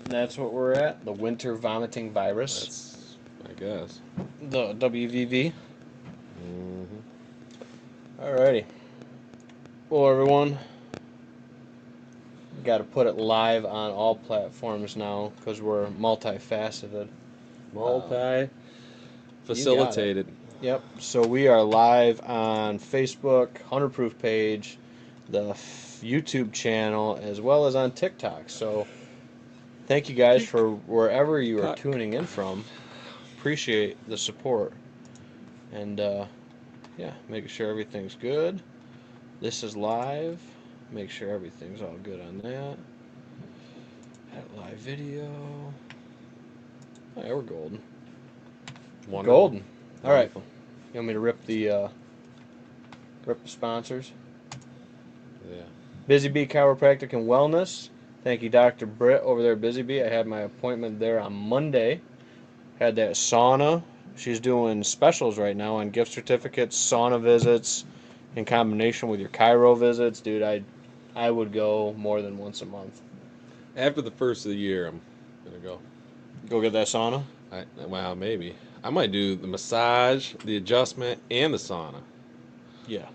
That's what we're at. The winter vomiting virus. That's, I guess. The WVV. Mm-hmm. Alrighty. Well, everyone, got to put it live on all platforms now because we're multifaceted. Facilitated. Yep. So we are live on Facebook, 100 Proof page, the YouTube channel, as well as on TikTok. So thank you guys for wherever you are tuning in from. Appreciate the support. And yeah, making sure everything's good. This is live. Make sure everything's all good on that. That live video. Oh, yeah, we're golden. Wonderful. Golden. All right. Wonderful. You want me to rip the sponsors? Yeah. Busy Bee Chiropractic and Wellness. Thank you, Dr. Britt over there at Busy Bee. I had my appointment there on Monday. Had that sauna. She's doing specials right now on gift certificates, sauna visits, in combination with your chiro visits. Dude, I would go more than once a month. After the first of the year, I'm gonna go. Go get that sauna? Well, maybe. I might do the massage, the adjustment, and the sauna. Yeah.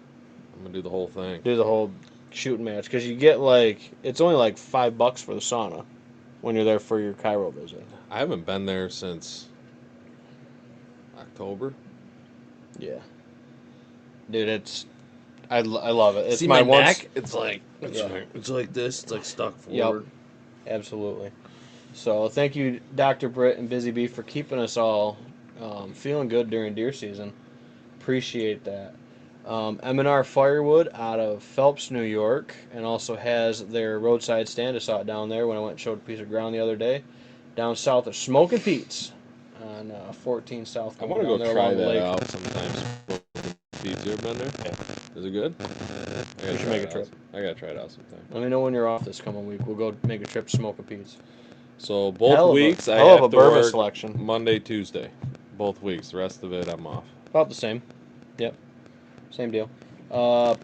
I'm gonna do the whole thing. Do the whole shooting match. Because you get it's only like $5 for the sauna when you're there for your chiro visit. I haven't been there since October. Yeah. Dude, I love it. It's See my neck? It's like it's like this. It's like stuck forward. Yep. Absolutely. So thank you, Dr. Britt and Busy Bee, for keeping us all feeling good during deer season. Appreciate that. M&R Firewood out of Phelps, New York, and also has their roadside stand. I saw it down there when I went and showed a piece of ground the other day. Down south of Smoking Pete's on 14 South. I want to go try that out sometimes. Pete's, you ever been there? Yeah. Is it good? We should make a trip. I gotta try it out sometime. Let me know when you're off this coming week. We'll go make a trip to Smoking Pete's. So both weeks I have to bourbon work selection. Monday, Tuesday. Both weeks. The rest of it I'm off. About the same. Yep. Same deal.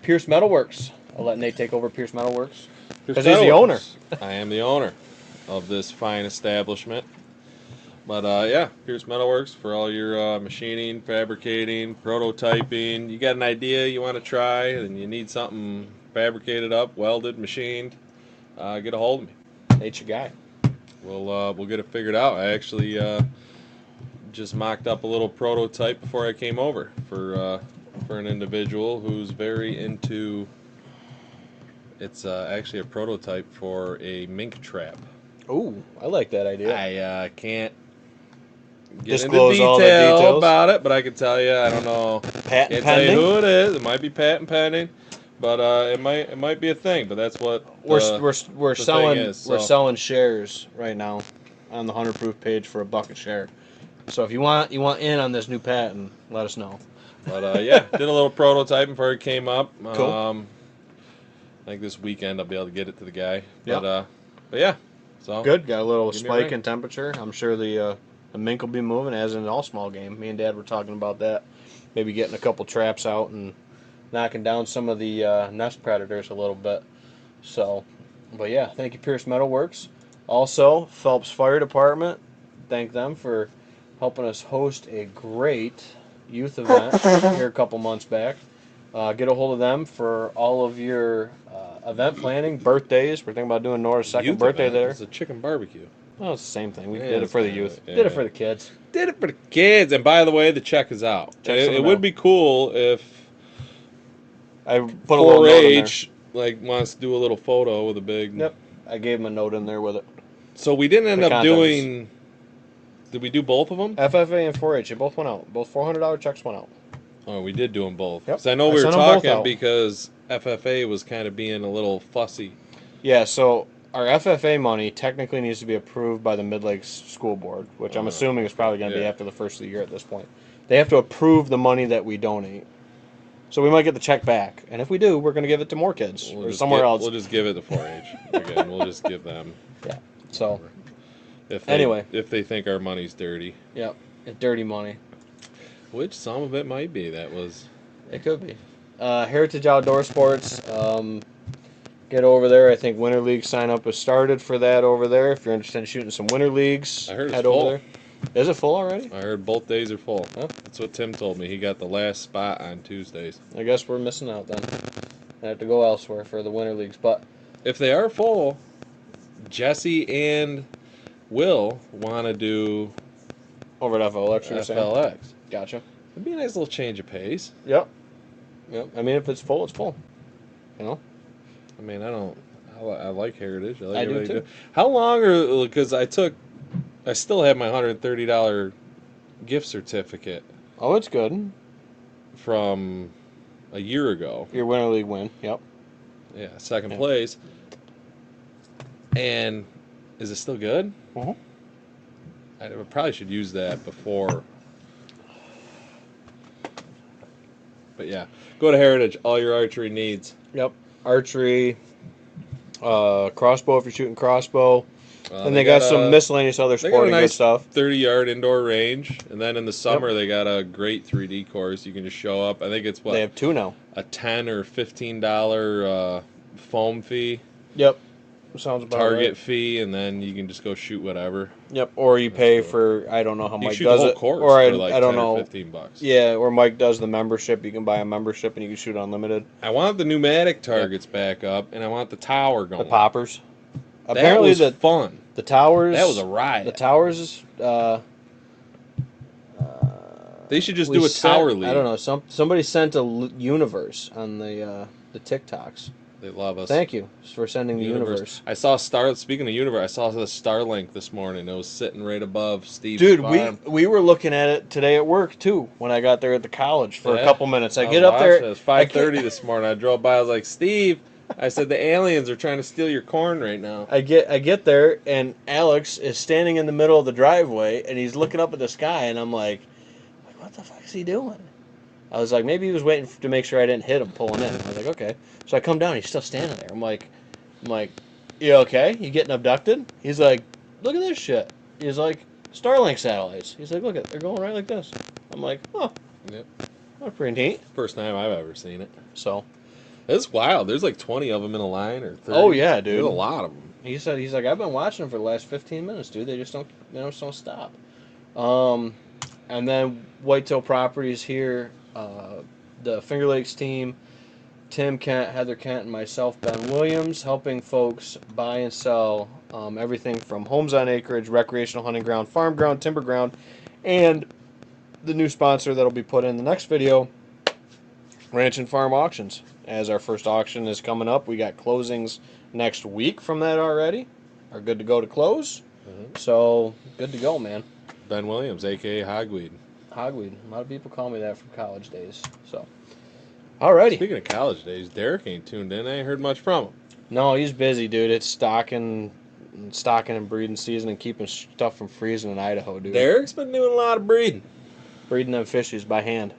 Pierce Metalworks. I'll let Nate take over Pierce Metalworks. Because he's the owner. I am the owner of this fine establishment. But yeah, Pierce Metalworks for all your machining, fabricating, prototyping. You got an idea you want to try and you need something fabricated up, welded, machined, get a hold of me. Nate's your guy. We'll get it figured out. I actually just mocked up a little prototype before I came over for an individual who's very into. It's actually a prototype for a mink trap. Ooh, I like that idea. I can't get Disclose into all the detail details about it, but I can tell you, I don't know. Patent Can't tell you pending? who it is. It might be patent pending, but it might be a thing. But that's what We're the selling thing is, we're so. selling shares right now on the 100 Proof page for $1 a share. So if you want in on this new patent, let us know. But yeah, did a little prototyping before it came up. Cool. I think this weekend I'll be able to get it to the guy. Yep. But yeah, so Good. Got a little Give me a spike ring. in temperature. I'm sure the mink will be moving, as in all small game. Me and Dad were talking about that. Maybe getting a couple traps out and knocking down some of the nest predators a little bit. So, but yeah, thank you, Pierce Metalworks. Also, Phelps Fire Department. Thank them for helping us host a great youth event here a couple months back. Get a hold of them for all of your event planning, birthdays. We're thinking about doing Nora's second youth birthday event. there. It's a chicken barbecue. Oh, it's the same thing. We Yeah, did it it's for the kinda- youth. yeah. Did it for the kids. Did it for the kids. And by the way, the check is out. Check's in the It mail. would be cool if I put a little note in there. 4-H wants to do a little photo with a big. Yep. I gave him a note in there with it. So we didn't end The up contents. doing. Did we do both of them? FFA and 4-H, they both went out. Both $400 checks went out. Oh, we did do them both. Yep. 'Cause I know I we were sent 'em both talking out. because FFA was kind of being a little fussy. Yeah, so our FFA money technically needs to be approved by the Mid-Lakes School Board, which I'm assuming is probably going to be yeah. after the first of the year at this point. They have to approve the money that we donate. So we might get the check back. And if we do, we're going to give it to more kids or somewhere else. We'll just give it to 4-H. Again, we'll just give them. Yeah. So, If they think our money's dirty, yep, it's dirty money. which some of it might be. That was It could be. Heritage Outdoor Sports. get over there. I think Winter League sign up has started for that over there. If you're interested in shooting some Winter Leagues, I heard it's head full. over there. Is it full already? I heard both days are full. Huh? That's what Tim told me. He got the last spot on Tuesdays. I guess we're missing out then. I have to go elsewhere for the Winter Leagues. But if they are full, Jesse and Will want to do over at FLX, you're saying? FLX. Gotcha. It'd be a nice little change of pace. Yep. I mean, if it's full, it's full. You know? I mean, I like Heritage. I like I do everything too. they do. How long are, because I still have my $130 gift certificate Oh, it's good. from a year ago. Your Winter League win. Yep. Yeah, second place. And is it still good? Uh-huh. I probably should use that before. But yeah, go to Heritage. All your archery needs. Yep. Archery, crossbow if you're shooting crossbow. And they got some miscellaneous other sporting good stuff. 30-yard indoor range. And then in the summer, they got a great 3D course. You can just show up. I think it's what? They have two now. A $10 or $15 foam fee. Yep. Sounds about Target right. fee, and then you can just go shoot whatever. Yep. Or you pay for, I don't know how Mike shoot does the whole it. course Or for like I don't 10 know. or $15. Yeah, or Mike does the membership. You can buy a membership and you can shoot unlimited. I want the pneumatic targets back up, and I want the tower going. The poppers. That Apparently was fun. The towers. That was a riot. The towers. They should just do a tower league. I don't know. Somebody sent a universe on the TikToks. They love us. Thank you for sending the universe. I saw Speaking of universe, I saw the Starlink this morning. It was sitting right above Steve's Dude, farm. we were looking at it today at work too. When I got there at the college for a couple minutes, I was get up there. watching it. It was 5:30 this morning. I drove by. I was like, Steve. I said the aliens are trying to steal your corn right now. I get there and Alex is standing in the middle of the driveway and he's looking up at the sky and I'm like, what the fuck is he doing? I was like, maybe he was waiting to make sure I didn't hit him pulling in. I was like, okay. So I come down, he's still standing there. I'm like, you okay? You getting abducted? He's like, look at this shit. He's like, Starlink satellites. He's like, look at, they're going right like this. I'm like, oh, yep, that's pretty neat. First time I've ever seen it. So it's wild. There's like 20 of them in a line or 30. Oh yeah, dude. There's a lot of them. He's like, I've been watching them for the last 15 minutes, dude. They just don't stop. And then Whitetail Properties here, the Finger Lakes team, Tim Kent, Heather Kent, and myself, Ben Williams, helping folks buy and sell everything from homes on acreage, recreational hunting ground, farm ground, timber ground, and the new sponsor that'll be put in the next video, Ranch and Farm Auctions. As our first auction is coming up, we got closings next week from that already. Are good to go to close. Mm-hmm. So, good to go, man. Ben Williams, a.k.a. Hogweed. Hogweed. A lot of people call me that from college days. So, alrighty. Speaking of college days, Derek ain't tuned in. I ain't heard much from him. No, he's busy, dude. It's stocking and breeding season and keeping stuff from freezing in Idaho, dude. Derek's been doing a lot of breeding. Breeding them fishies by hand.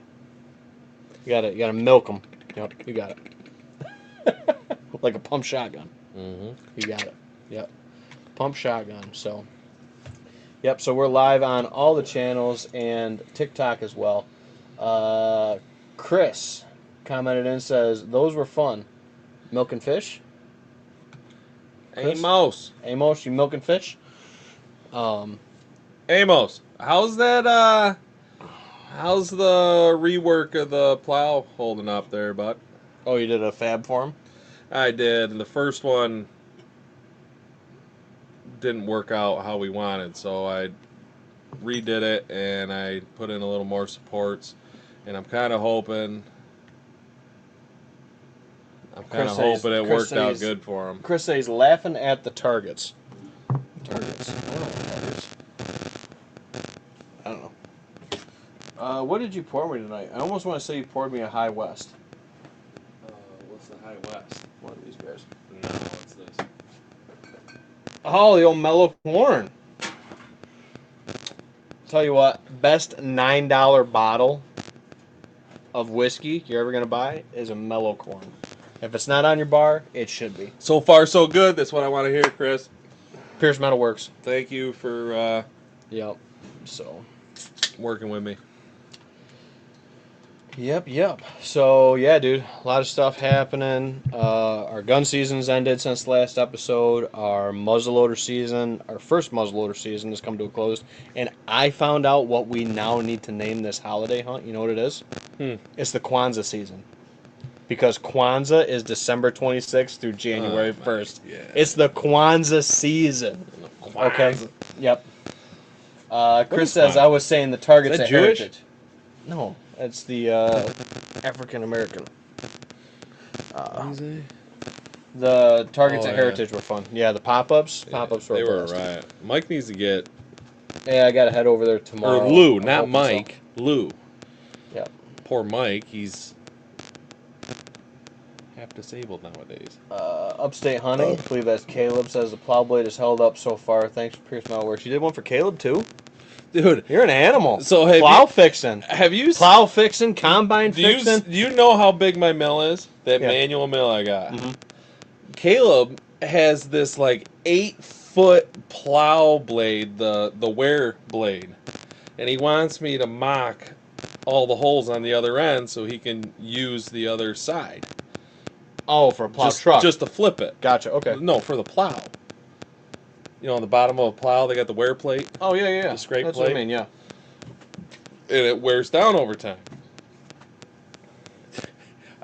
You gotta milk them. Yep, you got it. Like a pump shotgun. Mm-hmm. You got it. Yep. Pump shotgun. So, yep. So we're live on all the channels and TikTok as well. Chris commented in, says those were fun. Milking fish. Chris? Amos, you milking fish? Amos, how's that? How's the rework of the plow holding up there, bud? Oh, you did a fab for him? I did, and the first one didn't work out how we wanted, so I redid it and I put in a little more supports, and I'm kind of hoping it worked out good for him. Chris says he's laughing at the targets. Targets. I don't know what targets. I don't know. What did you pour me tonight? I almost want to say you poured me a High West. What's the High West? One of these guys. No, what's this? Oh, the old mellow corn. Tell you what, best $9 bottle of whiskey you're ever going to buy is a mellow corn. If it's not on your bar, it should be. So far, so good. That's what I want to hear, Chris. Pierce Metal Works. Thank you for Yep. So working with me. Yep. So yeah, dude, a lot of stuff happening. Our gun season's ended since the last episode. Our muzzleloader season, our first muzzleloader season, has come to a close. And I found out what we now need to name this holiday hunt. You know what it is? It's the Kwanzaa season. Because Kwanzaa is December 26th through January 1st. Yeah. It's the Kwanzaa season. Okay. Yep. Chris says I was saying the target's a Jewish? heritage. No, it's the African American. The targets at Heritage were fun. Yeah, the pop-ups. Pop-ups were. They a were blast. right. Mike needs to get. Yeah, I gotta head over there tomorrow. Or Lou, I'm not hoping Mike. so. Lou. Yeah. Poor Mike. He's half disabled nowadays. Upstate Hunting. I believe that's Caleb. Says the plow blade has held up so far. Thanks for Pierce Metalworks. You did one for Caleb too. Dude, You're an animal. So plow fixing. Have you plow fixing? Combine fixing. Do you know how big my mill is? That manual mill I got. Mm-hmm. Caleb has this like 8-foot plow blade, the wear blade, and he wants me to mock all the holes on the other end so he can use the other side. Oh, for a plow truck. Just to flip it. Gotcha. Okay. No, for the plow. You know, on the bottom of a plow, they got the wear plate. Oh, yeah. The scrape That's plate. what I mean, yeah. And it wears down over time.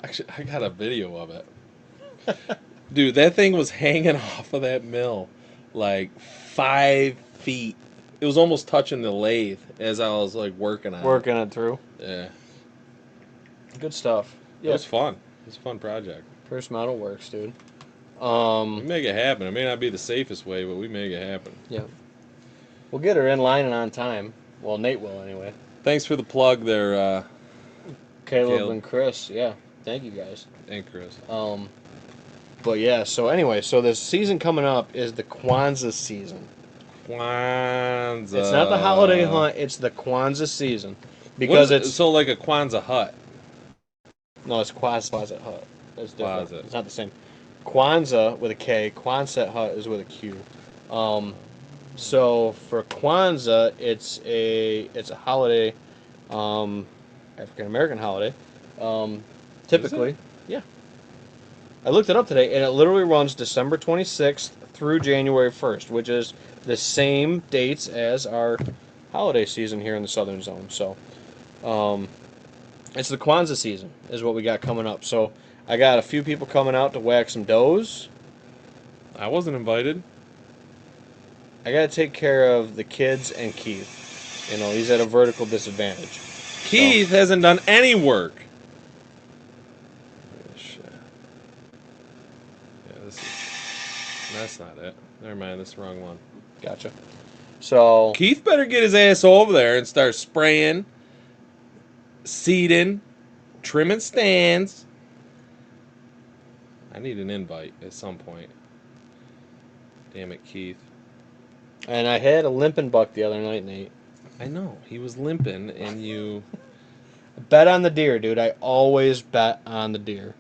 Actually, I got a video of it. Dude, that thing was hanging off of that mill like 5 feet. It was almost touching the lathe as I was like working on it through. Yeah. Good stuff. Yeah. It was fun. It was a fun project. First Metal Works, dude. We make it happen. It may not be the safest way, but we make it happen. Yeah. We'll get her in line and on time. Well, Nate will anyway. Thanks for the plug there, Caleb and Chris. Yeah. Thank you guys. And Chris. But yeah, so anyway, so the season coming up is the Kwanzaa season. Kwanzaa. It's not the holiday hunt, it's the Kwanzaa season. Because it's so like a Kwanzaa hut. No, it's Quonset hut. It's different. Quonset. It's not the same. Kwanzaa with a K, Quonset hut is with a Q. So for Kwanzaa, it's a holiday, African American holiday. Typically, yeah. I looked it up today, and it literally runs December 26th through January 1st, which is the same dates as our holiday season here in the Southern Zone. So, it's the Kwanzaa season is what we got coming up. So I got a few people coming out to whack some does. I wasn't invited. I got to take care of the kids and Keith. You know, he's at a vertical disadvantage. Keith hasn't done any work. Oh, shit. Yeah, that's not it. Never mind, that's the wrong one. Gotcha. So Keith better get his ass over there and start spraying, seeding, trimming stands. I need an invite at some point. Damn it, Keith. And I had a limping buck the other night, Nate. I know. He was limping, and you... Bet on the deer, dude. I always bet on the deer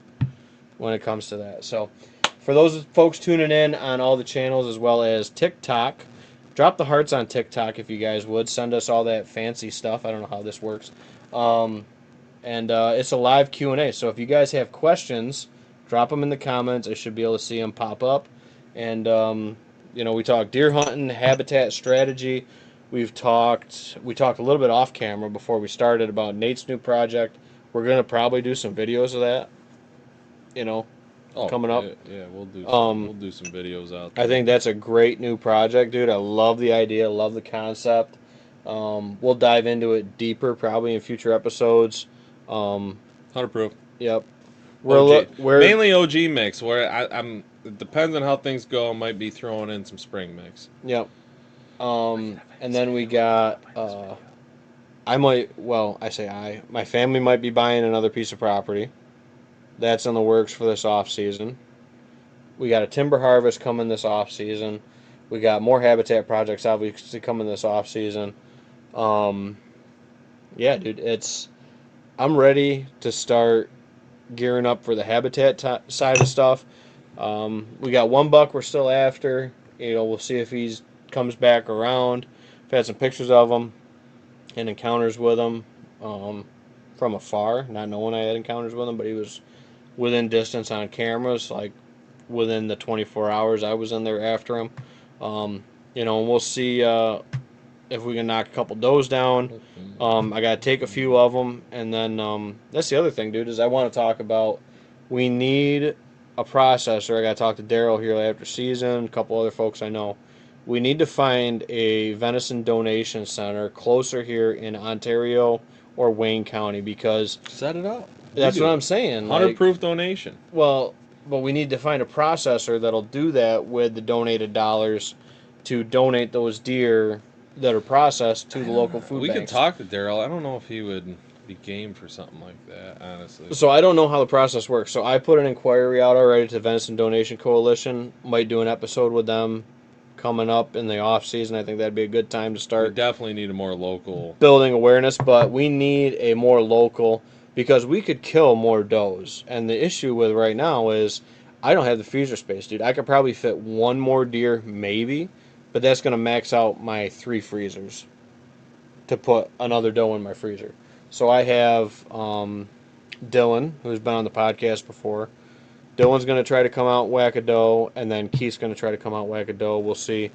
when it comes to that. So, for those folks tuning in on all the channels as well as TikTok, drop the hearts on TikTok if you guys would. Send us all that fancy stuff. I don't know how this works. And it's a live Q&A. So, if you guys have questions, drop them in the comments. I should be able to see them pop up. And, you know, we talk deer hunting, habitat strategy. We talked a little bit off camera before we started about Nate's new project. We're going to probably do some videos of that, you know, coming up. Yeah, we'll do some videos out there. I think that's a great new project, dude. I love the idea, love the concept. We'll dive into it deeper probably in future episodes. 100 proof. Yep. We're mainly OG mix. Where I'm. It depends on how things go. I might be throwing in some spring mix. Yep. And then we got. My family might be buying another piece of property. That's in the works for this off season. We got a timber harvest coming this off season. We got more habitat projects obviously coming this off season. Yeah, dude, I'm ready to start gearing up for the habitat side of stuff. We got one buck we're still after. You know, we'll see if he comes back around. I've had some pictures of him and encounters with him. from afar, not knowing I had encounters with him, but he was within distance on cameras, like within the 24 hours I was in there after him. And we'll see if we can knock a couple does down. I got to take a few of them, and then that's the other thing, dude, is I want to talk about we need a processor. I got to talk to Daryl here after season, a couple other folks I know. We need to find a venison donation center closer here in Ontario or Wayne County because Set it up. that's what I'm saying. 100 proof donation. Well, but we need to find a processor that'll do that with the donated dollars to donate those deer that are processed to the local food banks. We banks. could talk to Daryl. I don't know if he would be game for something like that, honestly. So I don't know how the process works. So I put an inquiry out already to the Venison Donation Coalition. Might do an episode with them coming up in the off season. I think that'd be a good time to start. We definitely need a more local building awareness, but we need a more local because we could kill more does. And the issue with right now is I don't have the freezer space, dude. I could probably fit one more deer, maybe, but that's going to max out my 3 freezers to put another doe in my freezer. So I have Dylan, who's been on the podcast before. Dylan's going to try to come out whack a doe, and then Keith's going to try to come out whack a doe. We'll see.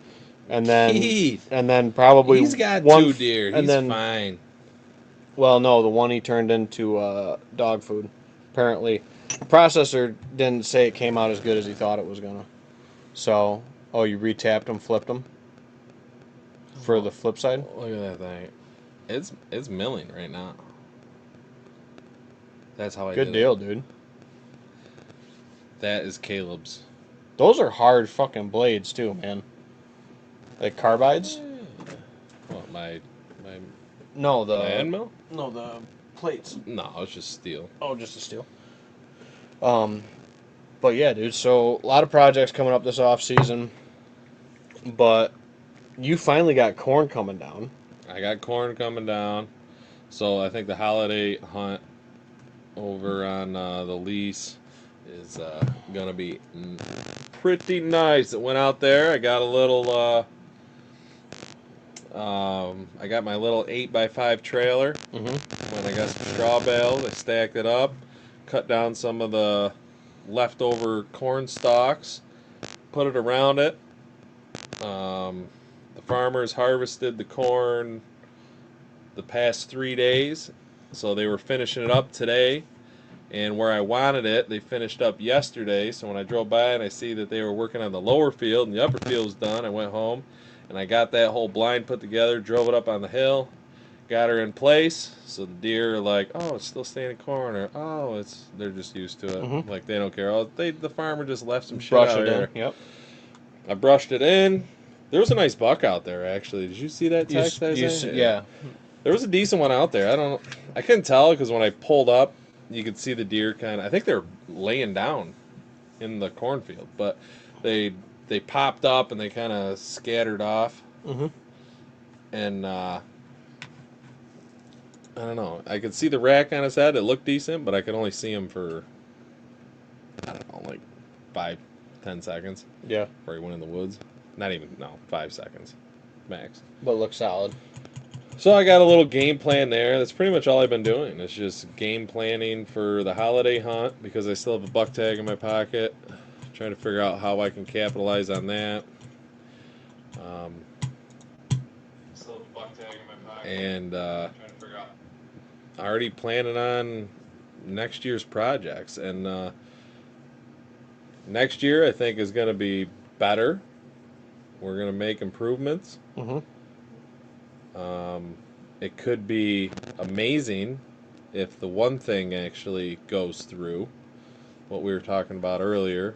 And then Keith. And then probably he's got one 2 deer. He's fine. Well, no, the one he turned into dog food. Apparently, the processor didn't say it came out as good as he thought it was gonna. So, you retapped them, flipped them for the flip side. Look at that thing. It's milling right now. That's how I Good do deal, it. dude. That is Caleb's. Those are hard fucking blades too, man. Like carbides? What, my No, the end mill? No, the plates. No, it's just steel. Oh, just a steel. But yeah, dude. So a lot of projects coming up this off season. But you finally got corn coming down. I got corn coming down. So I think the holiday hunt over on the lease is gonna be pretty nice. It went out there. I got a little. I got my little 8x5 trailer. When I got some straw bales, I stacked it up, cut down some of the leftover corn stalks, put it around it. The farmers harvested the corn the past 3 days, so they were finishing it up today. And where I wanted it, they finished up yesterday. So when I drove by and I see that they were working on the lower field and the upper field was done, I went home and I got that whole blind put together, drove it up on the hill, got her in place. So the deer are like, oh, it's still standing corn, or oh, they're just used to it. Like they don't care. Oh, the farmer just left some shit out there. Yep. I brushed it in. There was a nice buck out there, actually. Did you see that text I sent? Yeah. There was a decent one out there. I couldn't tell because when I pulled up, you could see the deer kind of. I think they're laying down in the cornfield, but they popped up and they kind of scattered off. And I don't know. I could see the rack on his head. It looked decent, but I could only see him for I don't know, like 5-10 seconds. Yeah. Before he went in the woods. 5 seconds max. But looks solid. So I got a little game plan there. That's pretty much all I've been doing. It's just game planning for the holiday hunt because I still have a buck tag in my pocket. Trying to figure out how I can capitalize on that. Still have a buck tag in my pocket. And trying to figure out. Already planning on next year's projects. And next year I think is going to be better. We're going to make improvements. It could be amazing if the one thing actually goes through. What we were talking about earlier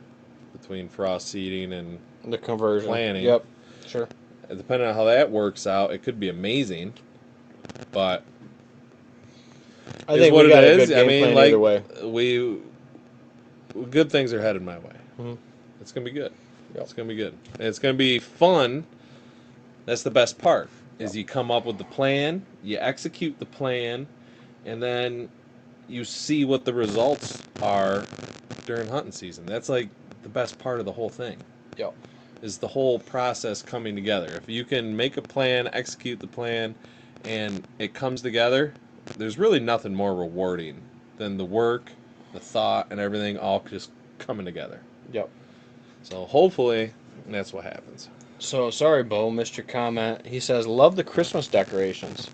between frost seeding and the conversion planning. Yep, sure. Depending on how that works out, it could be amazing. But I think what it is. I mean, like either way. Good things are headed my way. It's gonna be good. Yep. It's gonna be good. And it's gonna be fun. That's the best part. Is you come up with the plan, you execute the plan, and then you see what the results are during hunting season. That's like the best part of the whole thing. Yep. Is the whole process coming together. If you can make a plan, execute the plan, and it comes together, there's really nothing more rewarding than the work, the thought, and everything all just coming together. Yep. So hopefully that's what happens. So sorry, Bo, missed your comment. He says, "Love the Christmas decorations."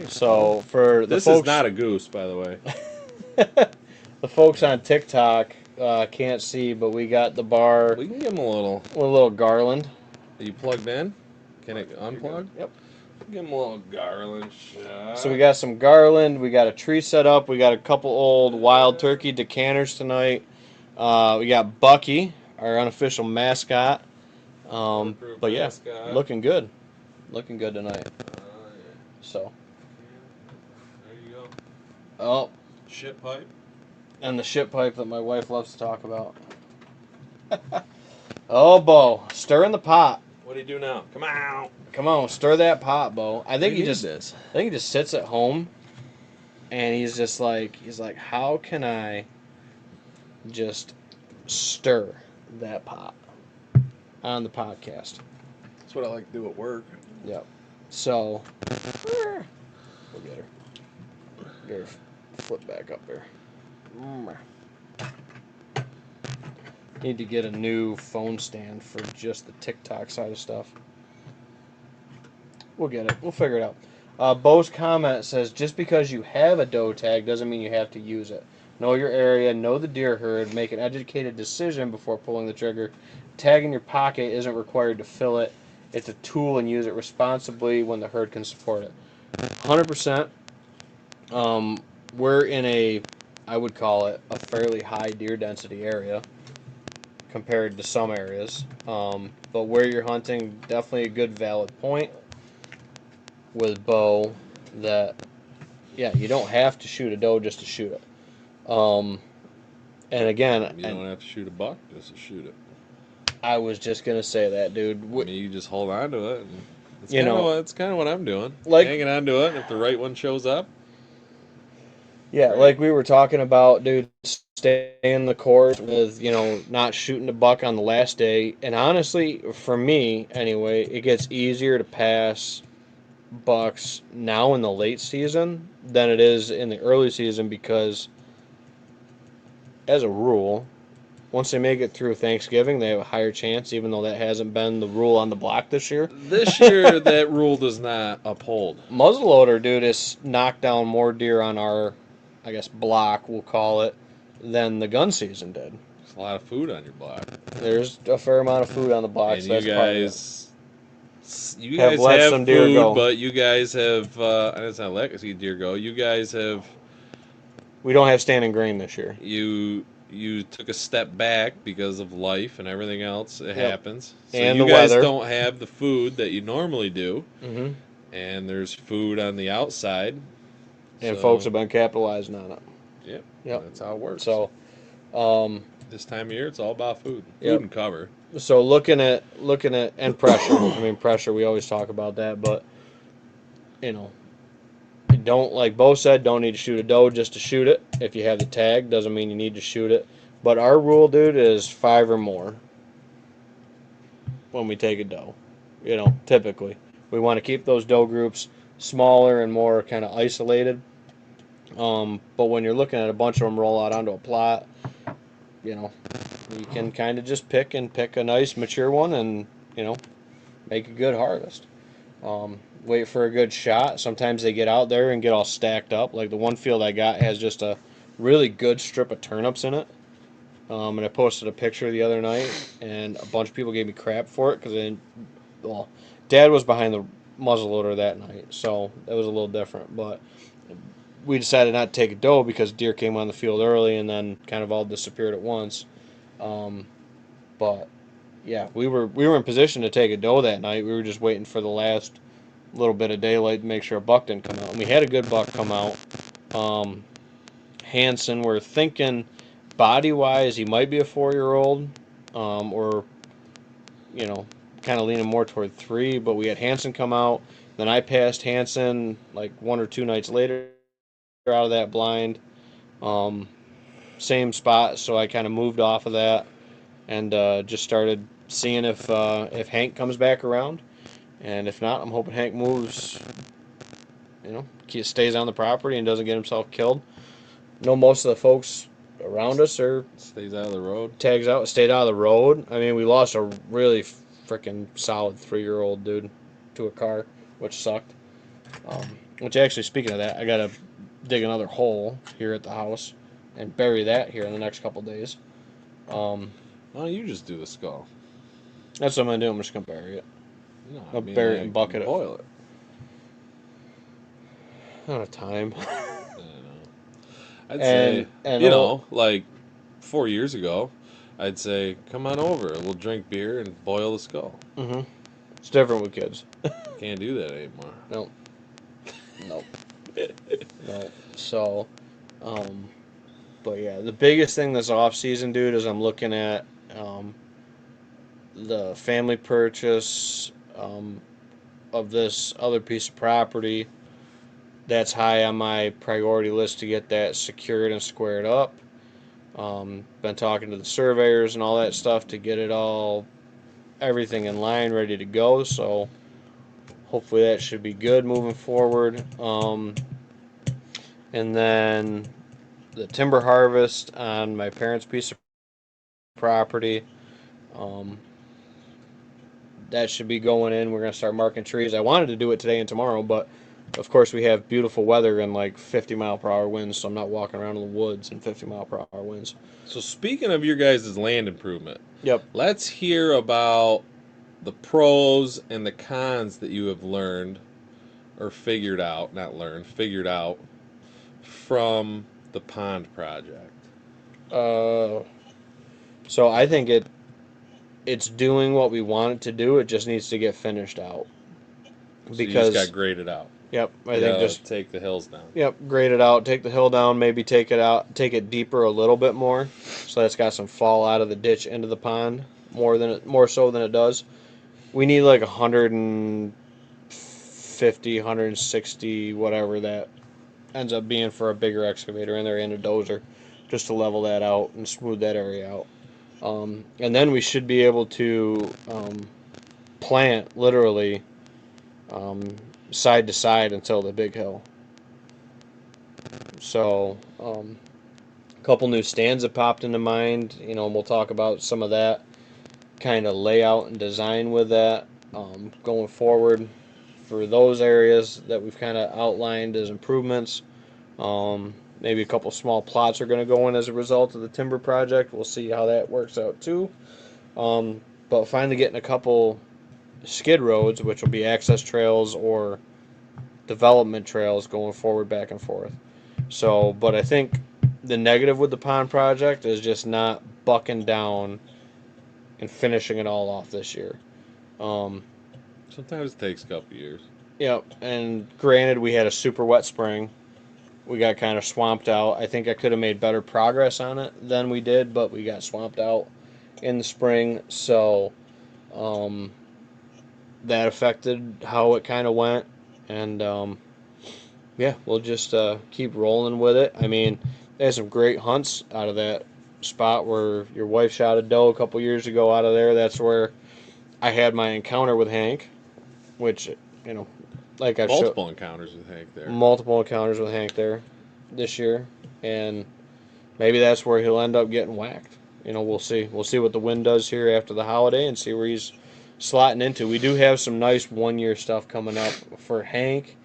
So for the This folks, is not a goose, by the way. the folks on TikTok can't see, but we got the bar We can give him a little. with a little garland. Are you plugged in? Can it unplug? Yep. Give him a little garland shot. So we got some garland. We got a tree set up. We got a couple old wild turkey decanters tonight. We got Bucky, our unofficial mascot. But yeah, mascot. looking good. Looking good tonight. Yeah. So. There you go. Oh, Shit pipe. and the shit pipe that my wife loves to talk about. Oh, Bo, stir in the pot. What do you do now? Come on. Come on, stir that pot, Bo. I think We need he this. just sits at home, and he's like, how can I just stir that pot on the podcast? That's what I like to do at work. Yep. So, we'll get her. Get her flip back up there. Need to get a new phone stand for just the TikTok side of stuff. We'll get it. We'll figure it out. Bo's comment says, just because you have a doe tag doesn't mean you have to use it. Know your area, know the deer herd, make an educated decision before pulling the trigger. Tag in your pocket isn't required to fill it. It's a tool and use it responsibly when the herd can support it. 100%. We're in a, I would call it, a fairly high deer density area compared to some areas. But where you're hunting, definitely a good valid point with Bo that, yeah, you don't have to shoot a doe just to shoot it. And again, You don't have to shoot a buck just to shoot it. I was just gonna say that, dude. I mean, you just hold on to it. And it's kind of what I'm doing. Like hanging on to it. And if the right one shows up. Yeah, right. like we were talking about, dude, staying the course with, not shooting the buck on the last day. And honestly, for me, anyway, it gets easier to pass bucks now in the late season than it is in the early season because, as a rule, once they make it through Thanksgiving, they have a higher chance, even though that hasn't been the rule on the block this year. This year, that rule does not uphold. Muzzleloader, dude, has knocked down more deer on our, I guess, block, we'll call it, than the gun season did. There's a lot of food on your block. There's a fair amount of food on the block. And so you guys have let have some deer food, go. but you guys have, and it's not let see deer go. You guys have. We don't have standing grain this year. You took a step back because of life and everything else. It happens. So and you the guys weather. don't have the food that you normally do. Mm-hmm. And there's food on the outside. And folks have been capitalizing on it. Yep. That's how it works. So, this time of year, it's all about food. Yep. Food and cover. So looking at and pressure. I mean, pressure. We always talk about that, but don't, like Bo said, don't need to shoot a doe just to shoot it. If you have the tag, doesn't mean you need to shoot it. But our rule, dude, is 5 or more when we take a doe. Typically. We want to keep those doe groups smaller and more kind of isolated. But when you're looking at a bunch of them roll out onto a plot, you can kind of just pick a nice mature one and, make a good harvest. Wait for a good shot. Sometimes they get out there and get all stacked up. Like the one field I got has just a really good strip of turnips in it. And I posted a picture the other night, and a bunch of people gave me crap for it because Dad was behind the muzzleloader that night, so that was a little different. But we decided not to take a doe because deer came on the field early and then kind of all disappeared at once. But yeah, we were in position to take a doe that night. We were just waiting for the last little bit of daylight to make sure a buck didn't come out. And we had a good buck come out. Hanson, we're thinking body-wise, he might be a 4-year-old, or kind of leaning more toward 3. But we had Hanson come out. Then I passed Hanson like 1 or 2 nights later out of that blind. Same spot, so I kind of moved off of that and just started seeing if Hank comes back around. And if not, I'm hoping Hank moves he stays on the property and doesn't get himself killed. Most of the folks around us are Stays out of the road. stayed out of the road. I mean, we lost a really freaking solid 3-year-old dude to a car, which sucked. Which actually, speaking of that, I gotta dig another hole here at the house and bury that here in the next couple days. Why don't you just do the skull? That's what I'm gonna do. I'm just gonna bury it. No, I'll bury it and bucket it. boil it. I don't have time. I'd say, like 4 years ago, I'd say, come on over. We'll drink beer and boil the skull. Mm-hmm. It's different with kids. Can't do that anymore. No. No. So, but yeah, the biggest thing this off season, dude, is I'm looking at the family purchase of this other piece of property. That's high on my priority list to get that secured and squared up. Been talking to the surveyors and all that stuff to get everything in line, ready to go. So hopefully that should be good moving forward. And then the timber harvest on my parents' piece of property. That should be going in. We're going to start marking trees. I wanted to do it today and tomorrow, but of course we have beautiful weather and like 50-mile-per-hour winds, so I'm not walking around in the woods in 50-mile-per-hour winds. So speaking of your guys' land improvement, Yep. Let's hear about the pros and the cons that you have learned or figured out from the pond project. So I think it's doing what we want it to do. It just needs to get finished out. Because you just got graded out. Yep, I think just take the hills down. Yep, grade it out, take the hill down, maybe take it deeper a little bit more, so that's got some fall out of the ditch into the pond more so than it does. We need like 150, 160, whatever that ends up being for a bigger excavator in there and a dozer, just to level that out and smooth that area out. And then we should be able to plant literally side to side until the big hill. So a couple new stands have popped into mind, and we'll talk about some of that kind of layout and design with that going forward for those areas that we've kind of outlined as improvements. Maybe a couple small plots are going to go in as a result of the timber project. We'll see how that works out too. But finally getting a couple skid roads, which will be access trails or development trails going forward, back and forth. So, but I think the negative with the pond project is just not bucking down and finishing it all off this year. Sometimes it takes a couple years. Yep, and granted, we had a super wet spring. We got kind of swamped out. I think I could have made better progress on it than we did, but we got swamped out in the spring, so that affected how it kind of went. And yeah, we'll just keep rolling with it. I mean, they had some great hunts out of that spot where your wife shot a doe a couple years ago out of there. That's where I had my encounter with Hank, which, like I've multiple encounters with Hank there. Multiple encounters with Hank there this year, and maybe that's where he'll end up getting whacked. We'll see. We'll see what the wind does here after the holiday and see where he's slotting into. We do have some nice one-year stuff coming up for Hank,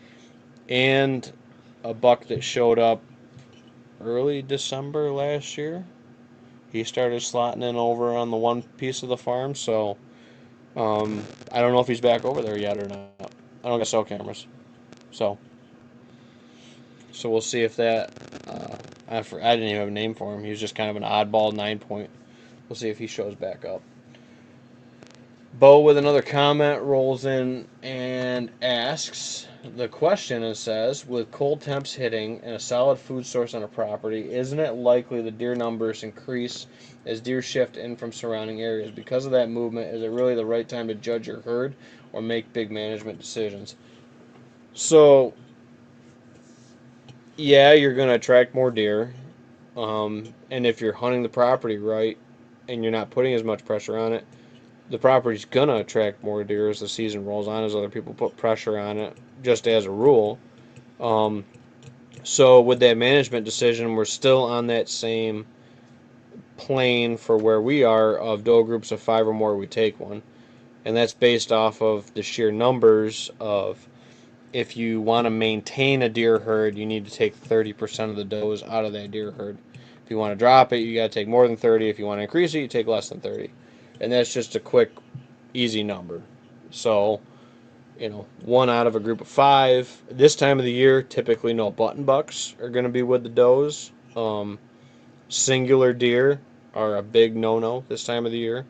and a buck that showed up early December last year. He started slotting in over on the one piece of the farm, so I don't know if he's back over there yet or not. I don't got cell cameras, so we'll see if that. I didn't even have a name for him. He was just kind of an oddball 9-point. We'll see if he shows back up. Bo with another comment rolls in and asks the question and says, with cold temps hitting and a solid food source on a property, isn't it likely the deer numbers increase as deer shift in from surrounding areas? Because of that movement, is it really the right time to judge your herd or make big management decisions? So, yeah, you're going to attract more deer. And if you're hunting the property right and you're not putting as much pressure on it, the property's going to attract more deer as the season rolls on, as other people put pressure on it, just as a rule. So with that management decision, we're still on that same plane for where we are of doe groups of 5 or more, we take one. And that's based off of the sheer numbers of if you want to maintain a deer herd, you need to take 30% of the does out of that deer herd. If you want to drop it, you got to take more than 30. If you want to increase it, you take less than 30. And that's just a quick, easy number. So, one out of a group of 5. This time of the year, typically no button bucks are going to be with the does. Singular deer are a big no-no this time of the year.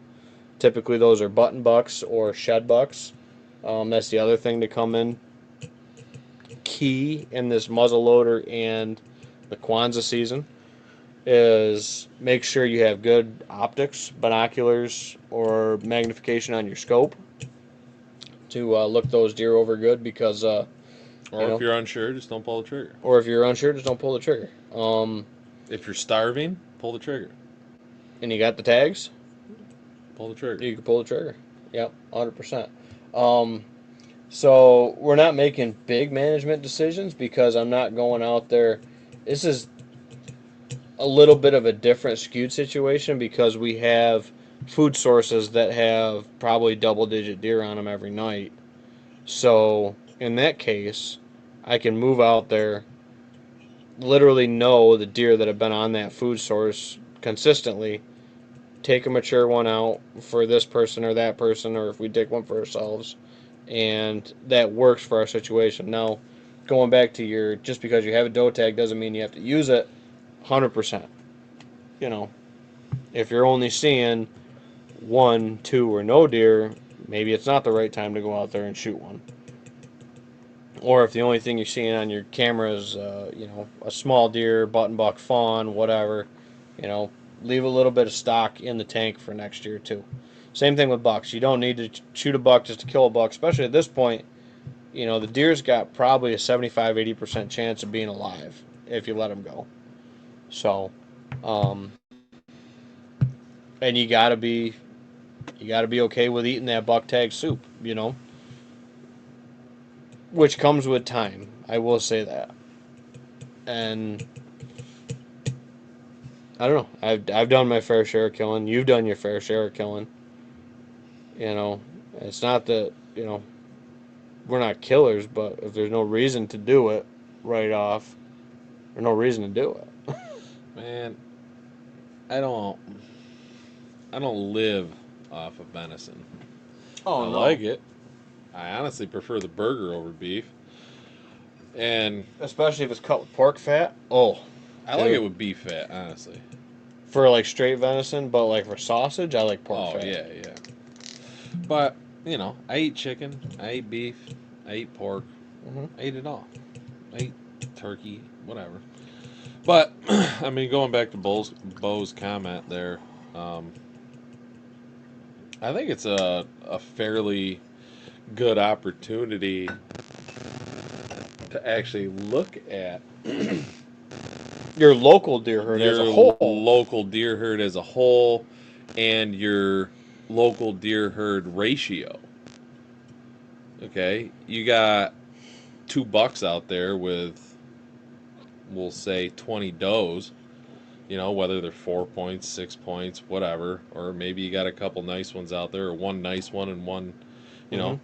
Typically, those are button bucks or shed bucks. That's the other thing to come in key in this muzzleloader and the Kwanzaa season is make sure you have good optics, binoculars, or magnification on your scope to look those deer over good because If you're unsure, just don't pull the trigger. Or if you're unsure, just don't pull the trigger. If you're starving, pull the trigger. And you got the tags, Pull the trigger. you can pull the trigger. Yep, 100%. So we're not making big management decisions because I'm not going out there. This is a little bit of a different skewed situation because we have food sources that have probably double-digit deer on them every night. So in that case, I can move out there, literally know the deer that have been on that food source consistently, take a mature one out for this person or that person, or if we take one for ourselves, and that works for our situation. Now, going back to just because you have a doe tag doesn't mean you have to use it 100%. If you're only seeing 1, 2, or no deer, maybe it's not the right time to go out there and shoot one. Or if the only thing you're seeing on your camera is, a small deer, button buck, fawn, whatever, leave a little bit of stock in the tank for next year too. Same thing with bucks. You don't need to shoot a buck just to kill a buck, especially at this point. The deer's got probably a 75-80% chance of being alive if you let them go. So, and you gotta be okay with eating that buck tag soup, which comes with time. I will say that. And I don't know. I've done my fair share of killing. You've done your fair share of killing. It's not that we're not killers, but if there's no reason to do it right off, there's no reason to do it. Man, I don't live off of venison. Oh, I like it. I honestly prefer the burger over beef. And especially if it's cut with pork fat. Oh, I like it with beef fat, honestly. For like straight venison, but like for sausage, I like pork fat. Oh, yeah. But, I eat chicken, I eat beef, I eat pork, I eat it all. I eat turkey, whatever. But, going back to Bo's comment there, I think it's a fairly good opportunity to actually look at your local deer herd as a whole. Local deer herd as a whole and your local deer herd ratio. Okay, you got 2 bucks out there with, we'll say, 20 does, whether they're 4 points, 6 points, whatever, or maybe you got a couple nice ones out there, or one nice one and one,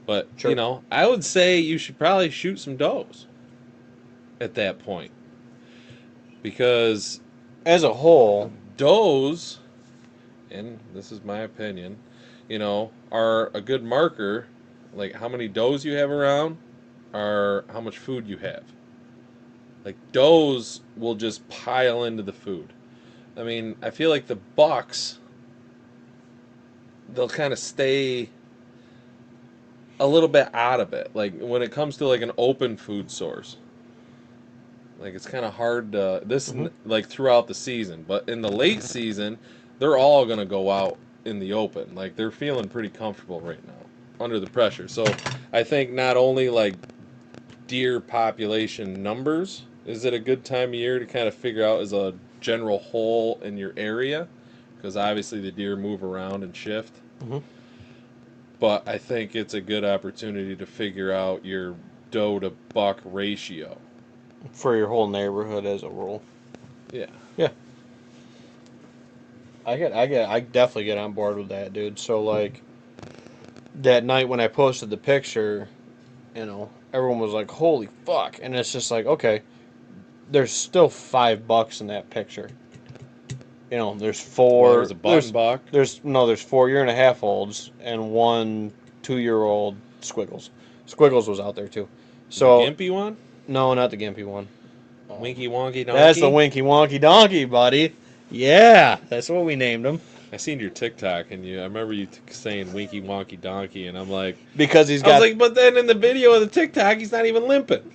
but, sure. I would say you should probably shoot some does at that point. Because as a whole, does, and this is my opinion, are a good marker, like how many does you have around, or how much food you have. Like does will just pile into the food. I feel like the bucks, they'll kind of stay a little bit out of it. Like when it comes to like an open food source. Like it's kind of hard to like throughout the season, but in the late season, they're all going to go out in the open. Like they're feeling pretty comfortable right now under the pressure. So I think not only like deer population numbers, is it a good time of year to kind of figure out as a general whole in your area, because obviously the deer move around and shift. But I think it's a good opportunity to figure out your doe to buck ratio. for your whole neighborhood as a rule. Yeah. Yeah. I definitely get on board with that, dude. So like that night when I posted the picture, everyone was like, "Holy fuck!" And it's just like, okay, there's still $5 in that picture. There's Well, four. there's a button buck. There's 4-year-and-a-half-olds and one 2-year-old Squiggles. Squiggles was out there too. So The gimpy one? no, not the gimpy one. Winky Wonky Donkey? That's the Winky Wonky Donkey, buddy. Yeah, that's what we named him. I seen your TikTok, and I remember you saying Winky Wonky Donkey, and I'm like... Because I was like, but then in the video of the TikTok, he's not even limping.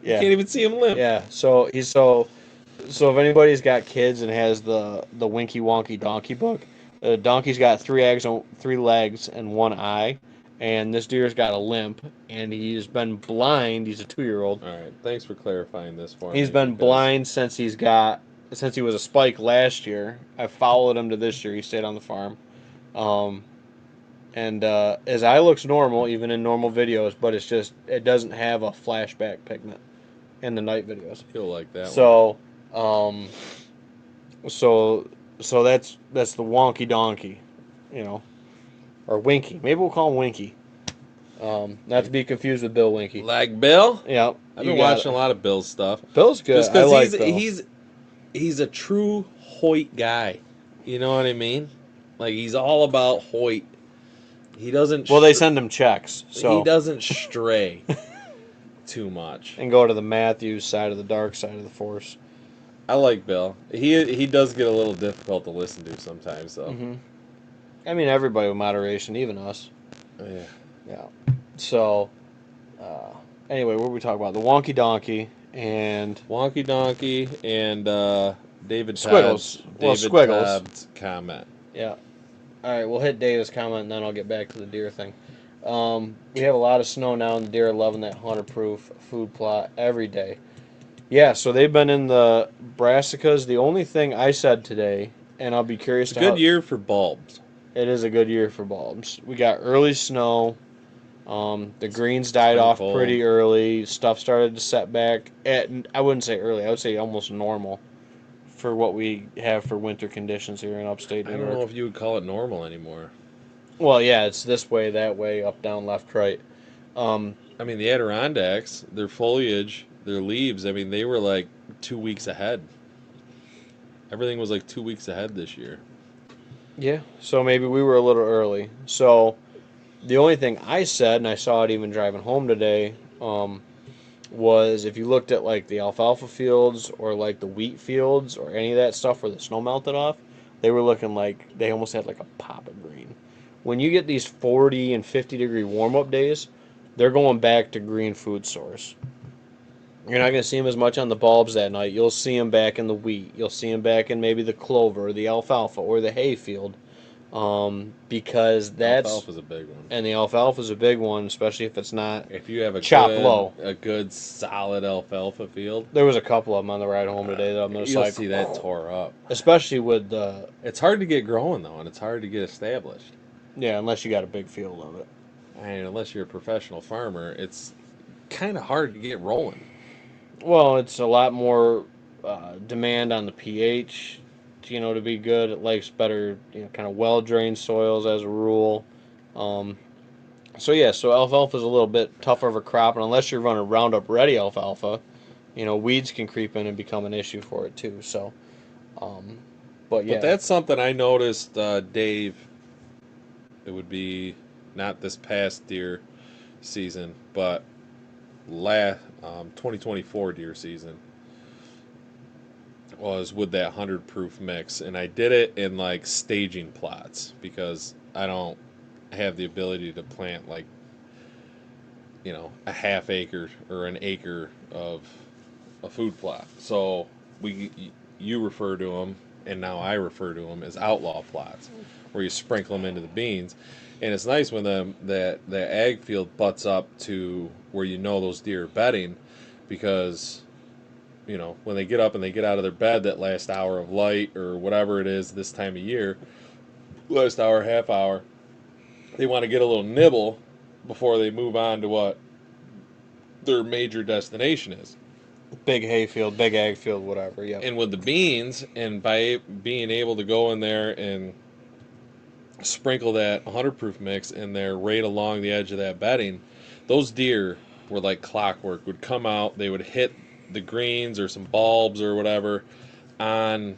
Yeah. You can't even see him limp. Yeah, so if anybody's got kids and has the Winky Wonky Donkey book, the donkey's got 3 legs and 1 eye, and this deer's got a limp, and he's been blind. He's a 2-year-old. All right, thanks for clarifying this for me. He's been blind since he was a spike last year. I followed him to this year. He stayed on the farm. And his eye looks normal, even in normal videos, but it doesn't have a flashback pigment in the night videos. He'll like that one. So that's the Wonky Donkey, or Winky. Maybe we'll call him Winky. Not to be confused with Bill Winky. Like Bill? Yeah. I've been watching a lot of Bill's stuff. Bill's good. Just because Bill. he's a true Hoyt guy. You know what I mean? Like, he's all about Hoyt. He doesn't... Well, they send him checks, so... He doesn't stray too much. And go to the Matthews side of the dark side of the force. I like Bill. He does get a little difficult to listen to sometimes, though. Mm-hmm. I mean, everybody with moderation, even us. Yeah. Yeah. So, anyway, what were we talking about? The Wonky Donkey and... Wonky Donkey and David Squiggles. Squiggles. Todd's comment. Yeah. All right, we'll hit David's comment, and then I'll get back to the deer thing. We have a lot of snow now, and the deer are loving that 100-proof food plot every day. Yeah, so they've been in the brassicas. The only thing I said today, and I'll be curious to... Good year for bulbs. It is a good year for bulbs. We got early snow. The greens died off pretty early. Stuff started to set back. I wouldn't say early. I would say almost normal for what we have for winter conditions here in upstate New York. I don't know if you would call it normal anymore. Well, yeah, it's this way, that way, up, down, left, right. I mean, the Adirondacks, their foliage, their leaves, I mean, they were like 2 weeks ahead. Everything was like 2 weeks ahead this year. Yeah, so maybe we were a little early. So the only thing I said, and I saw it even driving home today, was if you looked at like the alfalfa fields or like the wheat fields or any of that stuff where the snow melted off, they were looking like they almost had like a pop of green. When you get these 40 and 50 degree warm-up days, they're going back to green food source. You're not going to see them as much on the bulbs that night. You'll see them back in the wheat. You'll see them back in maybe the clover or the alfalfa or the hay field. Because that's... Alfalfa's a big one. And the alfalfa's a big one, especially if it's not if you have a good solid alfalfa field. There was a couple of them on the ride home today that I'm just You'll see that tore up. Especially with the... It's hard to get growing, though, and it's hard to get established. Yeah, unless you got a big field of it. And unless you're a professional farmer, it's kind of hard to get rolling. Well, it's a lot more demand on the pH, to be good. It likes better, kind of well-drained soils as a rule. So alfalfa is a little bit tougher of a crop, and unless you're running Roundup Ready alfalfa, weeds can creep in and become an issue for it too. So, but that's something I noticed, Dave. It would be not this past deer season, but 2024 deer season was with that 100 proof mix, and I did it in like staging plots because I don't have the ability to plant like a half acre or an acre of a food plot. So you refer to them, and now I refer to them as outlaw plots, where you sprinkle them into the beans. And it's nice when the ag field butts up to where those deer are bedding, because when they get up and they get out of their bed that last hour of light or whatever it is this time of year, last hour, half hour, they want to get a little nibble before they move on to what their major destination is. Big hayfield, big ag field, whatever. Yep. And with the beans, and by being able to go in there and sprinkle that 100 proof mix in there right along the edge of that bedding, those deer were like clockwork. Would come out, they would hit the greens or some bulbs or whatever on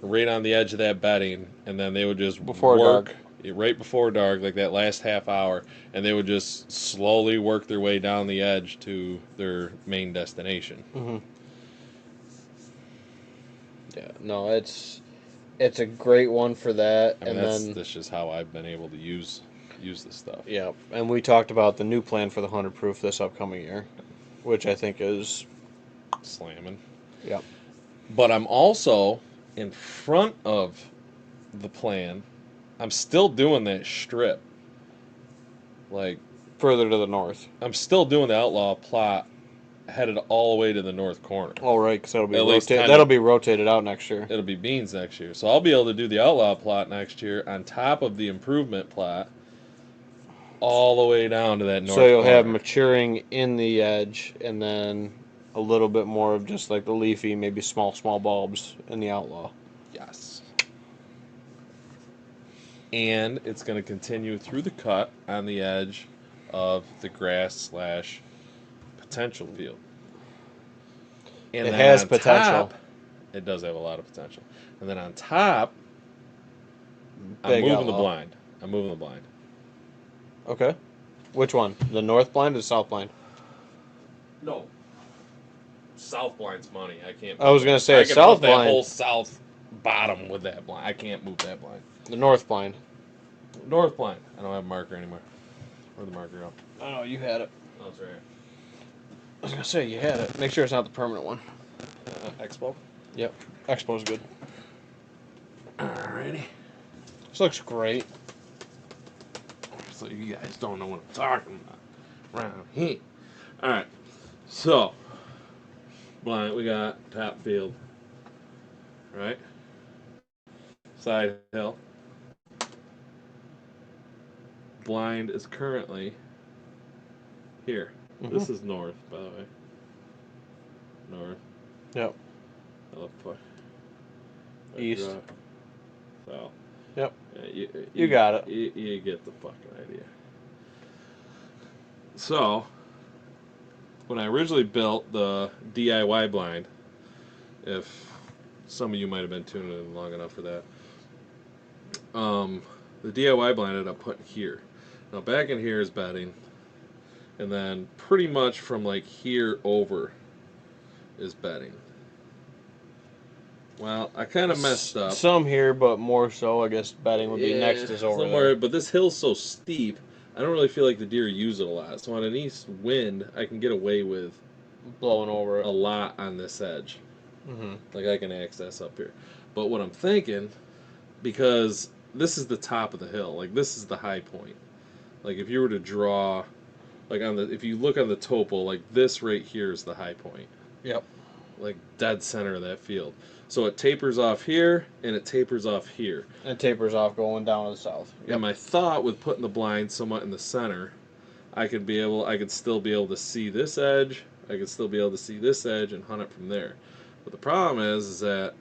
right on the edge of that bedding, and then they would just Before work dark. right before dark, like that last half hour, and they would just slowly work their way down the edge to their main destination. Mm-hmm. Yeah, no, it's a great one for that. I mean, and that's just how I've been able to use this stuff. yeah, and we talked about the new plan for the 100 proof this upcoming year, which I think is Slamming. Yep. But I'm also in front of the plan. I'm still doing that strip. Like, further to the north. I'm still doing the outlaw plot headed all the way to the north corner. All right, because At least that'll be rotated out next year. It'll be beans next year. So I'll be able to do the outlaw plot next year on top of the improvement plot all the way down to that north So you'll corner. have maturing in the edge, and then a little bit more of just like the leafy, maybe small bulbs in the outlaw. Yes. And it's going to continue through the cut on the edge of the grass / potential field. And It then has on potential. top, it does have a lot of potential. And then on top, Big I'm moving the outlaw. blind. I'm moving the blind. Okay. Which one? The north blind or the south blind? No. South blind's money. I can't. I was going to say I a can south put that blind. whole south bottom with that blind. I can't move that blind. The north blind. North blind. I don't have a marker anymore. Where'd the marker go? Oh, no, you had it. Oh, it's right here. I was going to say you had it. Make sure it's not the permanent one. Expo. Yep. Expo's good. Alrighty. This looks great. So you guys don't know what I'm talking about around here. Alright. So, blind, we got top field. Right? Side hill. Blind is currently here. Mm-hmm. This is north, by the way. North. Yep. East. South. Yep. Yeah, You got it. You get the fucking idea. So, when I originally built the DIY blind, if some of you might have been tuning in long enough for that, the DIY blind I ended up putting here. Now back in here is bedding, and then pretty much from like here over is bedding. Well, I kind of messed up. Some here, but more so, I guess bedding would be next is over somewhere, there. but this hill's so steep, I don't really feel like the deer use it a lot. So on an east wind, I can get away with Blowing over a it. lot on this edge. Mm-hmm. Like I can access up here. But what I'm thinking, because this is the top of the hill, like this is the high point. Like if you were to draw, like if you look on the topo, like this right here is the high point. Yep. Like dead center of that field. So it tapers off here and it tapers off here. And it tapers off going down to the south. Yep. And my thought with putting the blind somewhat in the center, I could still be able to see this edge. I could still be able to see this edge and hunt it from there. But the problem is that